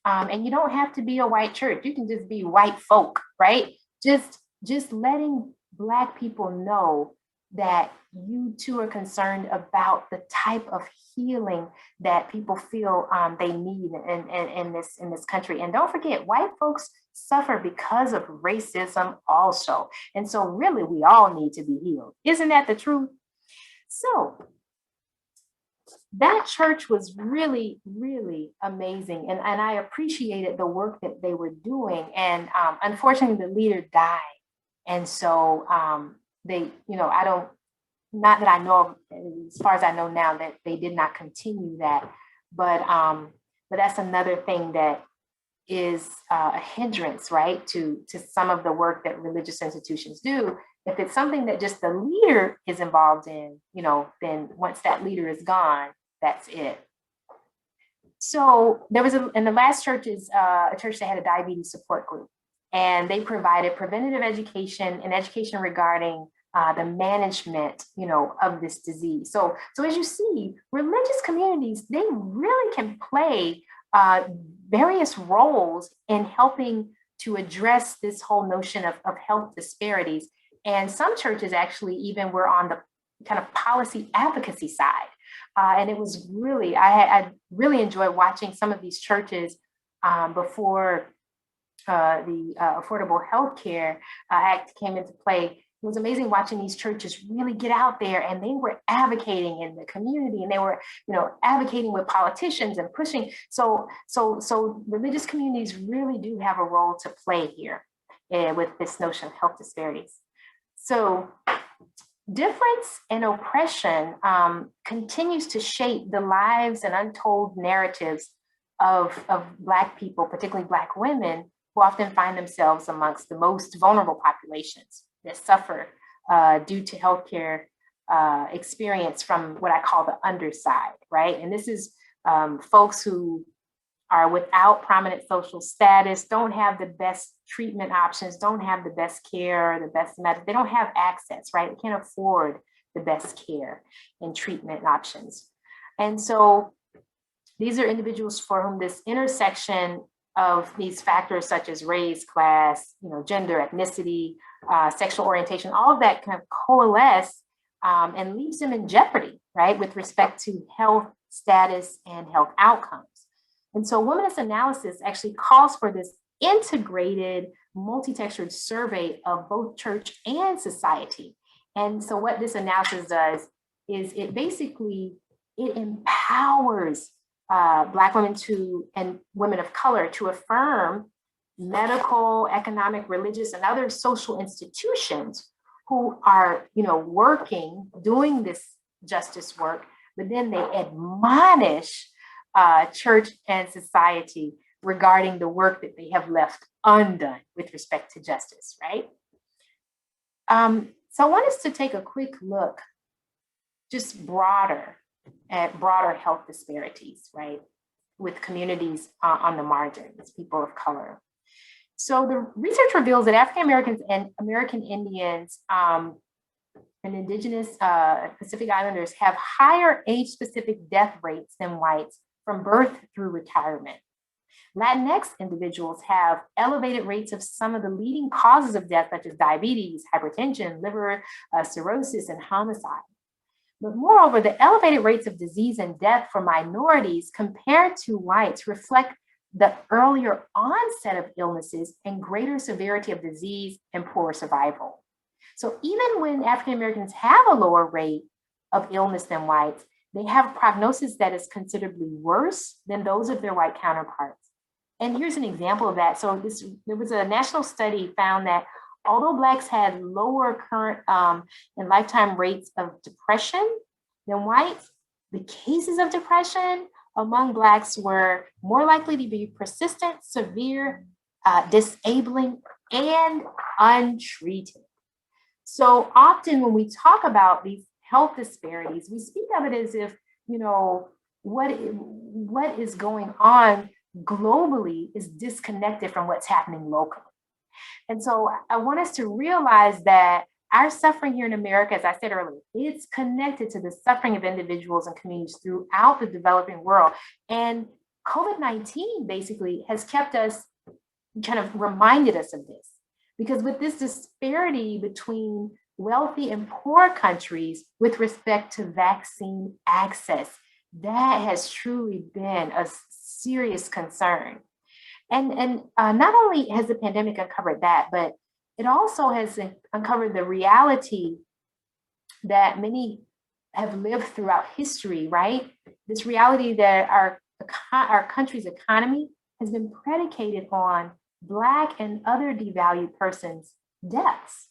And you don't have to be a white church. You can just be white folk, right? Just letting Black people know that you too are concerned about the type of healing that people feel they need in this country. And don't forget, white folks suffer because of racism also. And so really, we all need to be healed. Isn't that the truth? So that church was really, really amazing. And I appreciated the work that they were doing. And unfortunately, the leader died. And so they, you know, not that I know of, as far as I know now, that they did not continue that. But that's another thing that is a hindrance, right, to some of the work that religious institutions do. If it's something that just the leader is involved in, you know, then once that leader is gone, that's it. So there was in the last church is a church that had a diabetes support group, and they provided preventative education and education regarding the management, you know, of this disease. So as you see, religious communities, they really can play various roles in helping to address this whole notion of health disparities. And some churches actually even were on kind of policy advocacy side. And it was really, I really enjoyed watching some of these churches before the Affordable Health Care Act came into play. It was amazing watching these churches really get out there, and they were advocating in the community, and they were, advocating with politicians and pushing. So religious communities really do have a role to play here with this notion of health disparities. So difference and oppression continues to shape the lives and untold narratives of Black people, particularly Black women, who often find themselves amongst the most vulnerable populations that suffer due to healthcare experience from what I call the underside, right? And this is folks who are without prominent social status, don't have the best treatment options, don't have the best care, the best medicine. They don't have access, right? They can't afford the best care and treatment options. And so these are individuals for whom this intersection of these factors such as race, class, gender, ethnicity, sexual orientation, all of that kind of coalesce and leaves them in jeopardy, right, with respect to health status and health outcomes. And so womanist analysis actually calls for this integrated, multi-textured survey of both church and society. And so what this analysis does is it empowers Black women and women of color to affirm medical, economic, religious, and other social institutions who are, working, doing this justice work, but then they admonish church and society regarding the work that they have left undone with respect to justice, right? So I want us to take a quick look, just at broader health disparities, right, with communities on the margins, people of color. So the research reveals that African Americans and American Indians and Indigenous Pacific Islanders have higher age-specific death rates than whites from birth through retirement. Latinx individuals have elevated rates of some of the leading causes of death, such as diabetes, hypertension, liver cirrhosis, and homicide. But moreover, the elevated rates of disease and death for minorities compared to whites reflect the earlier onset of illnesses and greater severity of disease and poor survival. So even when African Americans have a lower rate of illness than whites, they have a prognosis that is considerably worse than those of their white counterparts. And here's an example of that. So there was a national study found that although Blacks had lower current and lifetime rates of depression than whites, the cases of depression among Blacks were more likely to be persistent, severe, disabling, and untreated. So often when we talk about these health disparities, we speak of it as if, what is going on globally is disconnected from what's happening locally. And so I want us to realize that our suffering here in America, as I said earlier, it's connected to the suffering of individuals and communities throughout the developing world. And COVID-19 basically has kept us, kind of reminded us of this. Because with this disparity between wealthy and poor countries with respect to vaccine access, that has truly been a serious concern. And not only has the pandemic uncovered that, but it also has uncovered the reality that many have lived throughout history, right? This reality that our country's economy has been predicated on Black and other devalued persons' deaths.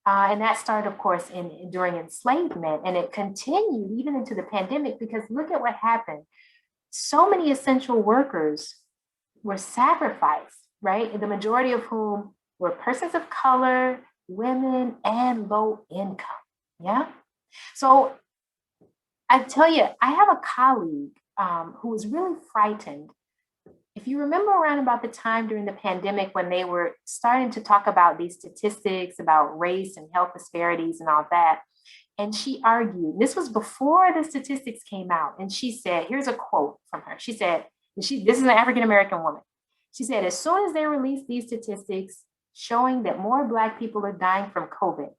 And that started, of course, during enslavement, and it continued even into the pandemic, because look at what happened. So many essential workers were sacrificed, right? And the majority of whom were persons of color, women, and low income, yeah? So I tell you, I have a colleague who was really frightened. If you remember around about the time during the pandemic when they were starting to talk about these statistics about race and health disparities and all that, and she argued, this was before the statistics came out, and she said, here's a quote from her. She said, this is an African-American woman. She said, as soon as they release these statistics showing that more Black people are dying from COVID,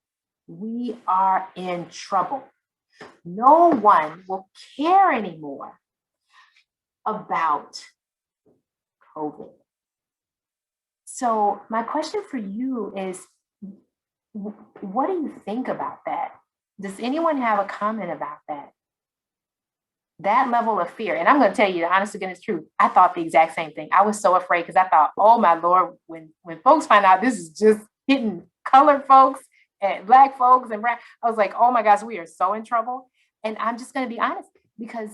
we are in trouble. no one will care anymore about COVID. So my question for you is, what do you think about that? Does anyone have a comment about that? That level of fear. And I'm going to tell you the honest to goodness truth. I thought the exact same thing. I was so afraid because I thought, oh my Lord, when folks find out this is just hitting colored folks and Black folks and brown, I was like, oh my gosh, we are so in trouble. And I'm just going to be honest, because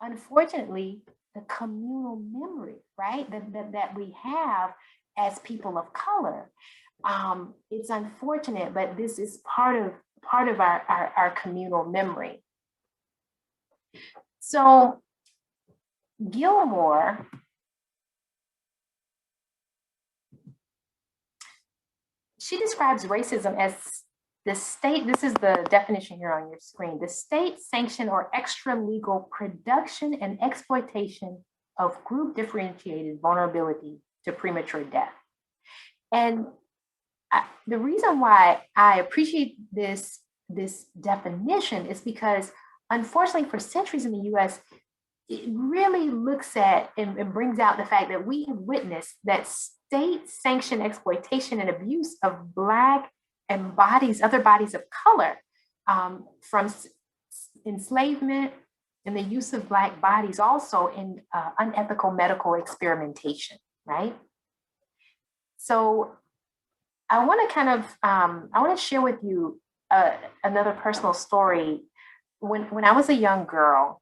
unfortunately, the communal memory, right, that we have as people of color, it's unfortunate, but this is part of our communal memory. So Gilmore she describes racism as the state, this is the definition here on your screen, the state sanctioned or extra legal production and exploitation of group differentiated vulnerability to premature death. And the reason why I appreciate this definition is because unfortunately for centuries in the US, it really looks at and brings out the fact that we have witnessed that state-sanctioned exploitation and abuse of Black and other bodies of color, from enslavement and the use of Black bodies also in unethical medical experimentation, right? So I want to share with you another personal story. When I was a young girl,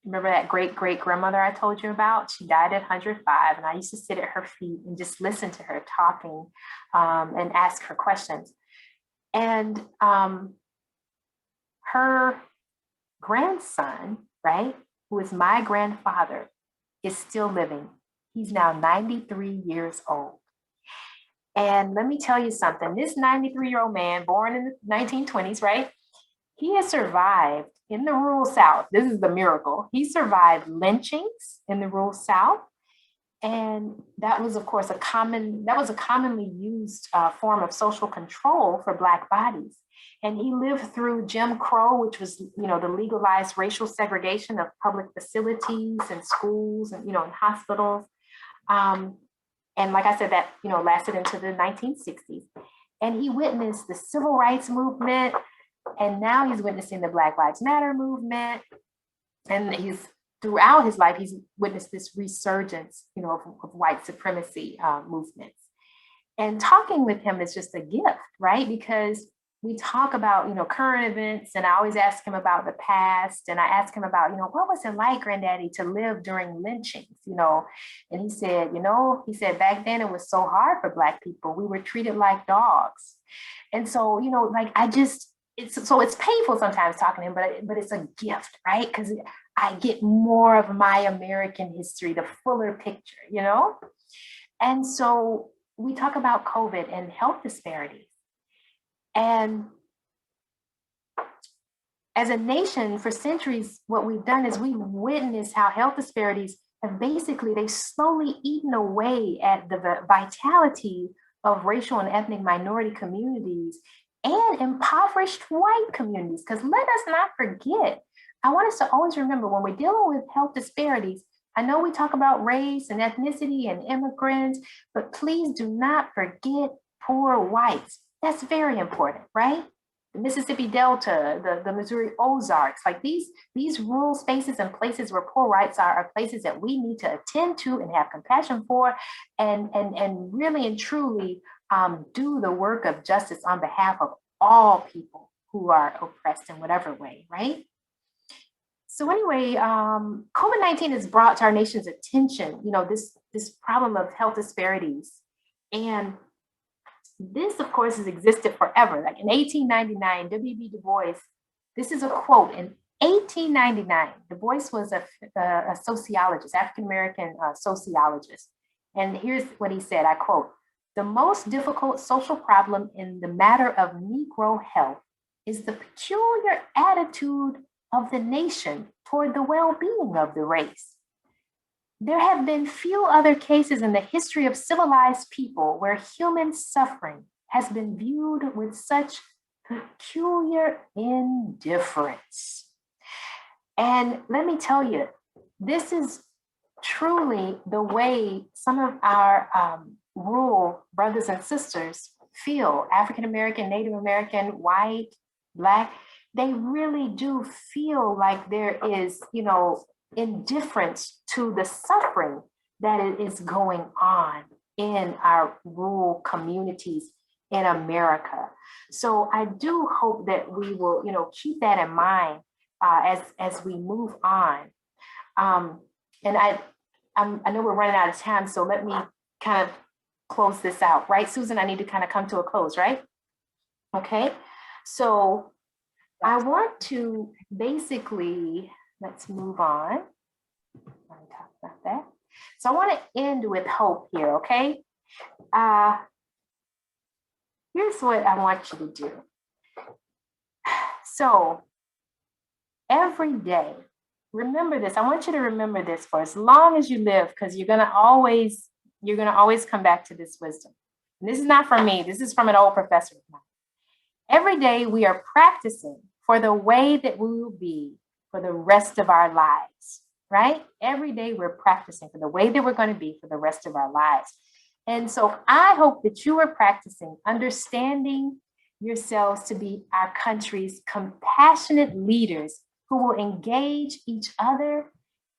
remember that great-great-grandmother I told you about? She died at 105, and I used to sit at her feet and just listen to her talking and ask her questions. And her grandson, right, who is my grandfather, is still living. He's now 93 years old. And let me tell you something, this 93-year-old man, born in the 1920s, right? He has survived in the rural South. This is the miracle. He survived lynchings in the rural South. And that was, of course, a commonly used form of social control for Black bodies. And he lived through Jim Crow, which was, the legalized racial segregation of public facilities and schools and, and hospitals. And like I said, that, lasted into the 1960s. And he witnessed the civil rights movement. And now he's witnessing the Black Lives Matter movement. And throughout his life, he's witnessed this resurgence, of white supremacy movements. And talking with him is just a gift, right? Because we talk about, current events, and I always ask him about the past. And I ask him about, what was it like, Granddaddy, to live during lynchings, And he said, back then it was so hard for Black people. We were treated like dogs. And so, it's painful sometimes talking to him, but it's a gift, right? Because I get more of my American history, the fuller picture, And so we talk about COVID and health disparities. And as a nation, for centuries, what we've done is we've witnessed how health disparities have they've slowly eaten away at the vitality of racial and ethnic minority communities and impoverished white communities. Because let us not forget, I want us to always remember when we're dealing with health disparities, I know we talk about race and ethnicity and immigrants, but please do not forget poor whites. That's very important, right? The Mississippi Delta, the Missouri Ozarks, like these rural spaces and places where poor whites are places that we need to attend to and have compassion for, and really and truly do the work of justice on behalf of all people who are oppressed in whatever way, right? So anyway, COVID-19 has brought to our nation's attention, this problem of health disparities. And this, of course, has existed forever. Like in 1899, W.B. Du Bois, this is a quote. In 1899, Du Bois was a sociologist, African-American sociologist. And here's what he said, I quote, "The most difficult social problem in the matter of Negro health is the peculiar attitude of the nation toward the well-being of the race. There have been few other cases in the history of civilized people where human suffering has been viewed with such peculiar indifference. And let me tell you, this is truly the way some of our rural brothers and sisters feel. African American, Native American, white, Black, they really do feel like there is, indifference to the suffering that is going on in our rural communities in America. So I do hope that we will, keep that in mind as we move on. And I know we're running out of time, so let me kind of close this out, right, Susan? I need to kind of come to a close, right? Okay, so I want to basically, let's move on. I want to talk about that. So I want to end with hope here, okay? Here's what I want you to do. So every day, remember this. I want you to remember this for as long as you live, because you're gonna always come back to this wisdom. And this is not from me. This is from an old professor of mine. Every day we are practicing for the way that we will be for the rest of our lives, right? Every day we're practicing for the way that we're going to be for the rest of our lives. And so I hope that you are practicing understanding yourselves to be our country's compassionate leaders who will engage each other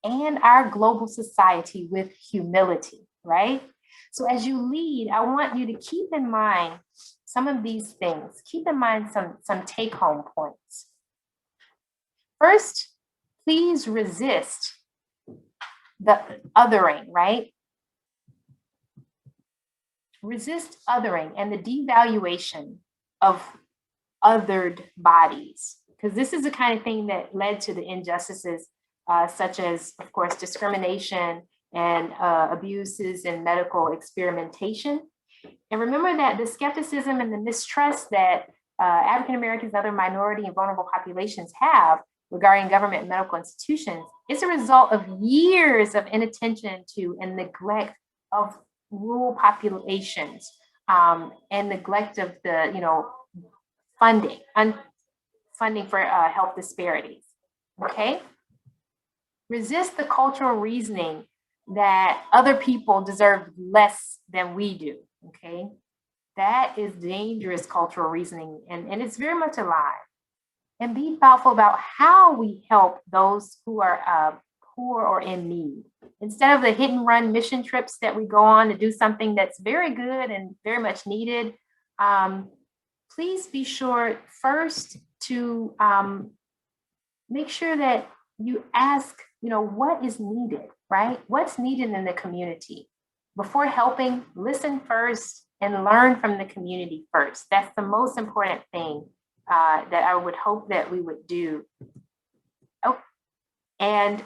and our global society with humility, right? So as you lead, I want you to keep in mind some of these things. Keep in mind some take-home points. First, please resist the othering, right? Resist othering and the devaluation of othered bodies, because this is the kind of thing that led to the injustices such as, of course, discrimination and abuses in medical experimentation. And remember that the skepticism and the mistrust that African Americans and other minority and vulnerable populations have regarding government and medical institutions is a result of years of inattention to and neglect of rural populations and neglect of the, funding for health disparities, okay? Resist the cultural reasoning that other people deserve less than we do, okay? That is dangerous cultural reasoning, and it's very much alive. And be thoughtful about how we help those who are poor or in need. Instead of the hit and run mission trips that we go on to do something that's very good and very much needed, please be sure first to make sure that you ask, what is needed, right? What's needed in the community? Before helping, listen first and learn from the community first. That's the most important thing that I would hope that we would do. Oh, and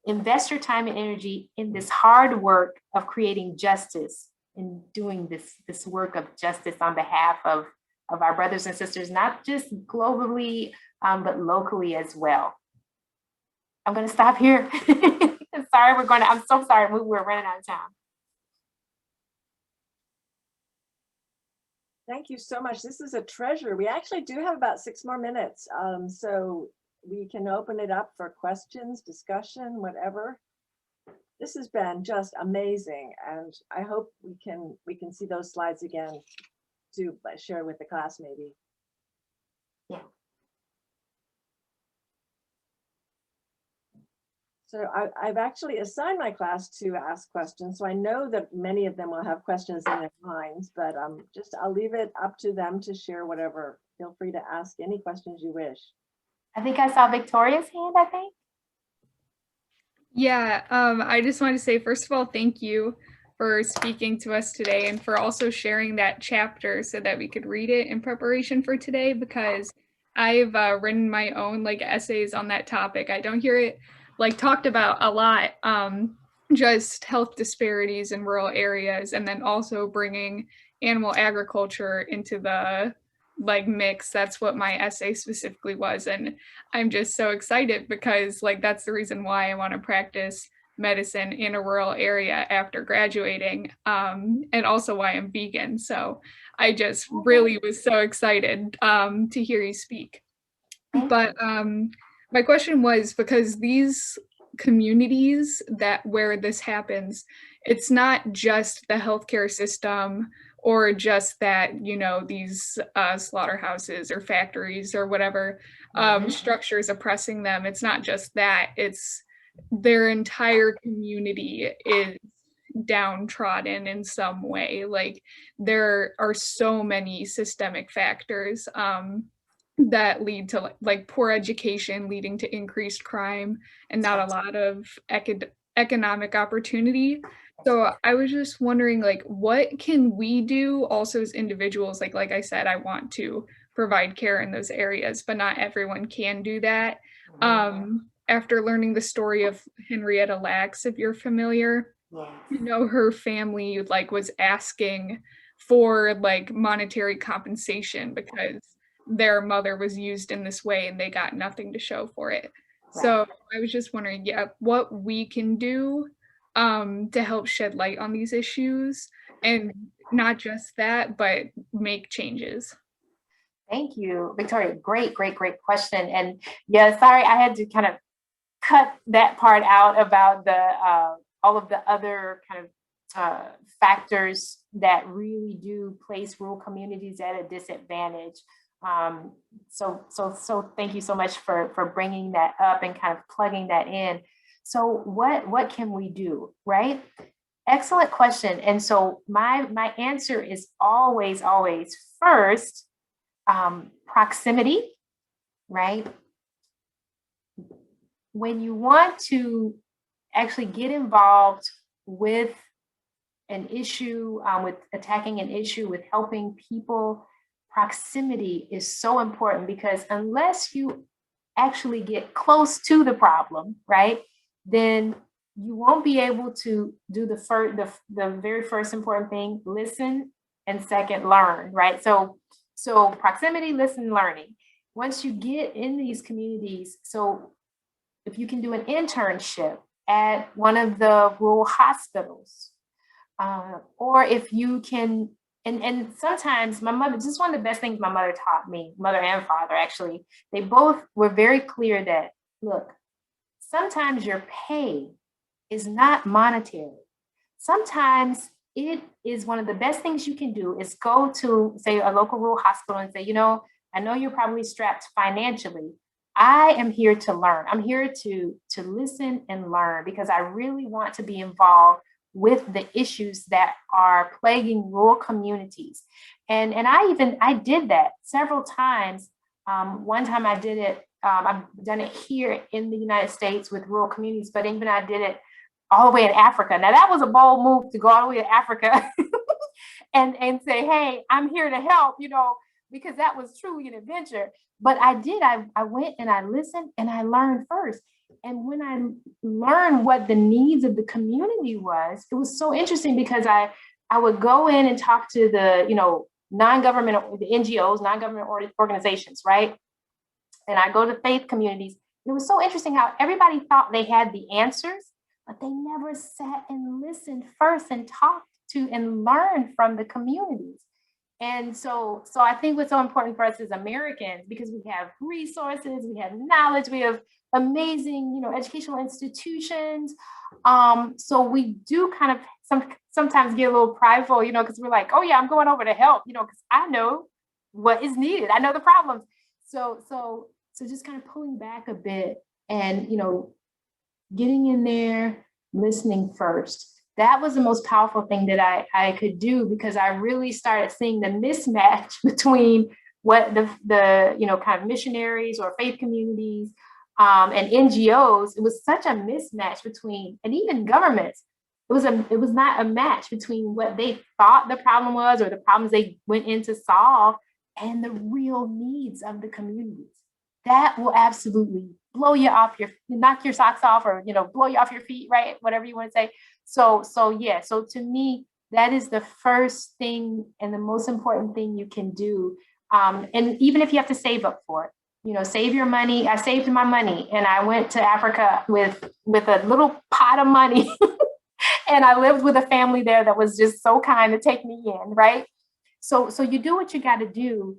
invest your time and energy in this hard work of creating justice and doing this work of justice on behalf of our brothers and sisters, not just globally, but locally as well. I'm going to stop here. I'm so sorry, we're running out of time. Thank you so much. This is a treasure. We actually do have about 6 more minutes. So we can open it up for questions, discussion, whatever. This has been just amazing. And I hope we can see those slides again to share with the class maybe. Yeah. So I've actually assigned my class to ask questions. So I know that many of them will have questions in their minds, but I'll leave it up to them to share whatever. Feel free to ask any questions you wish. I think I saw Victoria's hand, I think. Yeah, I just want to say, first of all, thank you for speaking to us today and for also sharing that chapter so that we could read it in preparation for today, because I've written my own essays on that topic. I don't hear it talked about a lot, just health disparities in rural areas, and then also bringing animal agriculture into the mix. That's what my essay specifically was, and I'm just so excited because that's the reason why I want to practice medicine in a rural area after graduating, and also why I'm vegan. So I just really was so excited to hear you speak. But my question was, because these communities where this happens, it's not just the healthcare system or just that, these slaughterhouses or factories or whatever structures oppressing them. It's not just that, it's their entire community is downtrodden in some way. Like, there are so many systemic factors that lead to like poor education leading to increased crime and not a lot of economic opportunity. So I was just wondering, like, what can we do also as individuals? Like I said, I want to provide care in those areas, but not everyone can do that. After learning the story of Henrietta Lacks, if you're familiar, her family like was asking for like monetary compensation because their mother was used in this way and they got nothing to show for it. Right. So I was just wondering, what we can do to help shed light on these issues, and not just that, but make changes. Thank you, Victoria. Great question. And yeah, sorry, I had to kind of cut that part out about the all of the other kind of factors that really do place rural communities at a disadvantage. So thank you so much for bringing that up and kind of plugging that in. So what can we do, right? Excellent question. And so my answer is always first, proximity, right? When you want to actually get involved with an issue, with attacking an issue, with helping people, proximity is so important, because unless you actually get close to the problem, right, then you won't be able to do the very first important thing, listen, and second, learn, right? So proximity, listen, learning. Once you get in these communities, so if you can do an internship at one of the rural hospitals, or if you can, and sometimes my mother, just one of the best things my mother taught me, mother and father actually, they both were very clear that, look, sometimes your pay is not monetary. Sometimes it is one of the best things you can do is go to, say, a local rural hospital and say, I know you're probably strapped financially. I am here to learn. I'm here to listen and learn, because I really want to be involved with the issues that are plaguing rural communities. And I did that several times. One time I did it, I've done it here in the United States with rural communities, but even I did it all the way in Africa. Now that was a bold move, to go all the way to Africa and say, hey, I'm here to help, because that was truly an adventure. But I went and I listened and I learned first. And when I learned what the needs of the community was, it was so interesting, because I would go in and talk to the, non-government, the NGOs, non-government organizations, right? And I go to faith communities. It was so interesting how everybody thought they had the answers, but they never sat and listened first and talked to and learned from the communities. And so I think what's so important for us as Americans, because we have resources, we have knowledge, we have amazing, educational institutions. So we do kind of sometimes get a little prideful, because we're like, oh yeah, I'm going over to help, because I know what is needed. I know the problems. So just kind of pulling back a bit and, getting in there, listening first. That was the most powerful thing that I could do, because I really started seeing the mismatch between what the kind of missionaries or faith communities and NGOs. It was such a mismatch between, and even governments. It was not a match between what they thought the problem was, or the problems they went in to solve, and the real needs of the communities. That will absolutely blow you off knock your socks off, or blow you off your feet, right? Whatever you want to say. So to me, that is the first thing and the most important thing you can do. And even if you have to save up for it, save your money. I saved my money and I went to Africa with a little pot of money and I lived with a family there that was just so kind to take me in, right? so you do what you got to do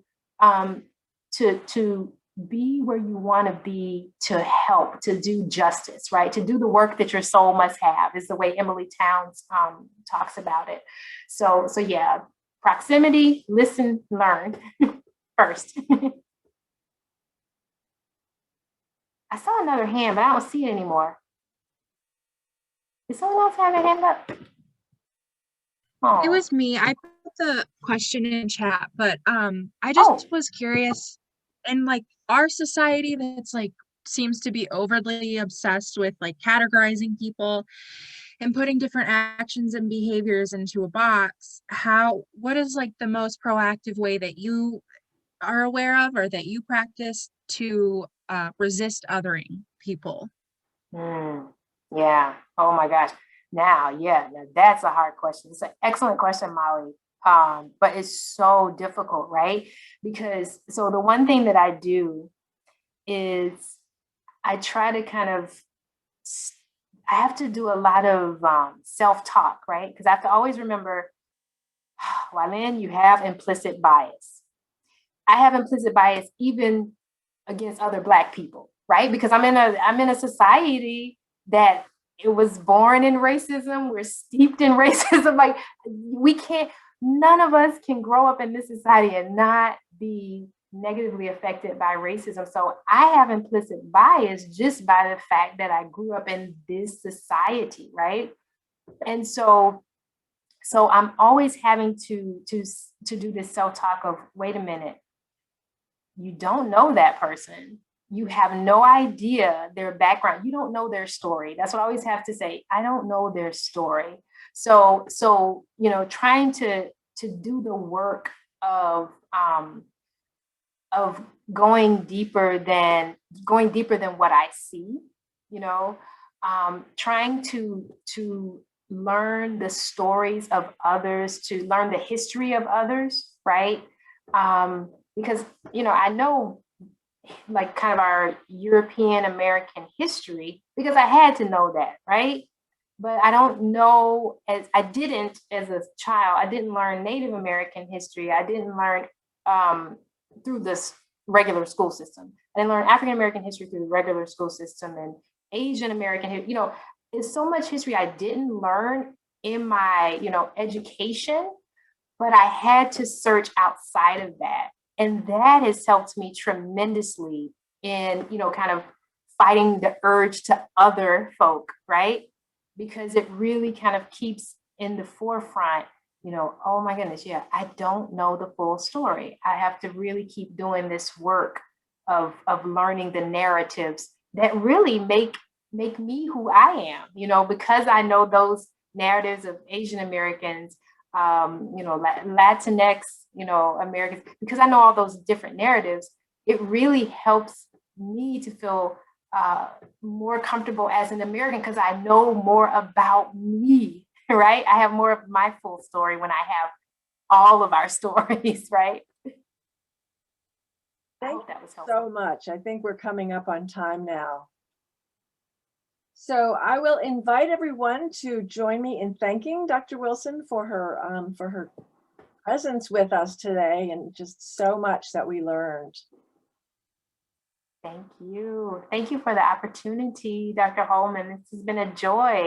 to be where you want to be, to help, to do justice, right? To do the work that your soul must have is the way Emily Towns talks about it. So yeah, proximity, listen, learn first. I saw another hand, but I don't see it anymore. Is someone else have a hand up? Oh. It was me. I put the question in chat, but I just was curious, in like our society that's like seems to be overly obsessed with like categorizing people and putting different actions and behaviors into a box. What is like the most proactive way that you are aware of or that you practice to resist othering people? Yeah. Oh my gosh. Now, that's a hard question. It's an excellent question, Molly. But it's so difficult, right? Because so the one thing that I do is I try to I have to do a lot of self-talk, right? Because I have to always remember, Wylin, you have implicit bias. I have implicit bias even against other Black people, right? Because I'm in a society that it was born in racism. We're steeped in racism. Like none of us can grow up in this society and not be negatively affected by racism. So I have implicit bias just by the fact that I grew up in this society, right? And so I'm always having to do this self-talk of, wait a minute, you don't know that person. You have no idea their background. You don't know their story. That's what I always have to say. I don't know their story. So trying to do the work of going deeper than what I see, trying to learn the stories of others, to learn the history of others, right? Because, I know like kind of our European American history because I had to know that, right? But I don't know, as a child, I didn't learn Native American history. I didn't learn through this regular school system. I didn't learn African American history through the regular school system, and Asian American, there's so much history I didn't learn in my, education, but I had to search outside of that. And that has helped me tremendously in, kind of fighting the urge to other folk, right? Because it really kind of keeps in the forefront, oh my goodness, yeah, I don't know the full story. I have to really keep doing this work of learning the narratives that really make me who I am, because I know those narratives of Asian Americans, Latinx, Americans, because I know all those different narratives, it really helps me to feel more comfortable as an American because I know more about me, right? I have more of my full story when I have all of our stories, right? I hope that was helpful. So much. I think we're coming up on time now. So I will invite everyone to join me in thanking Dr. Wilson for her presence with us today and just so much that we learned. Thank you. Thank you for the opportunity, Dr. Holman. This has been a joy.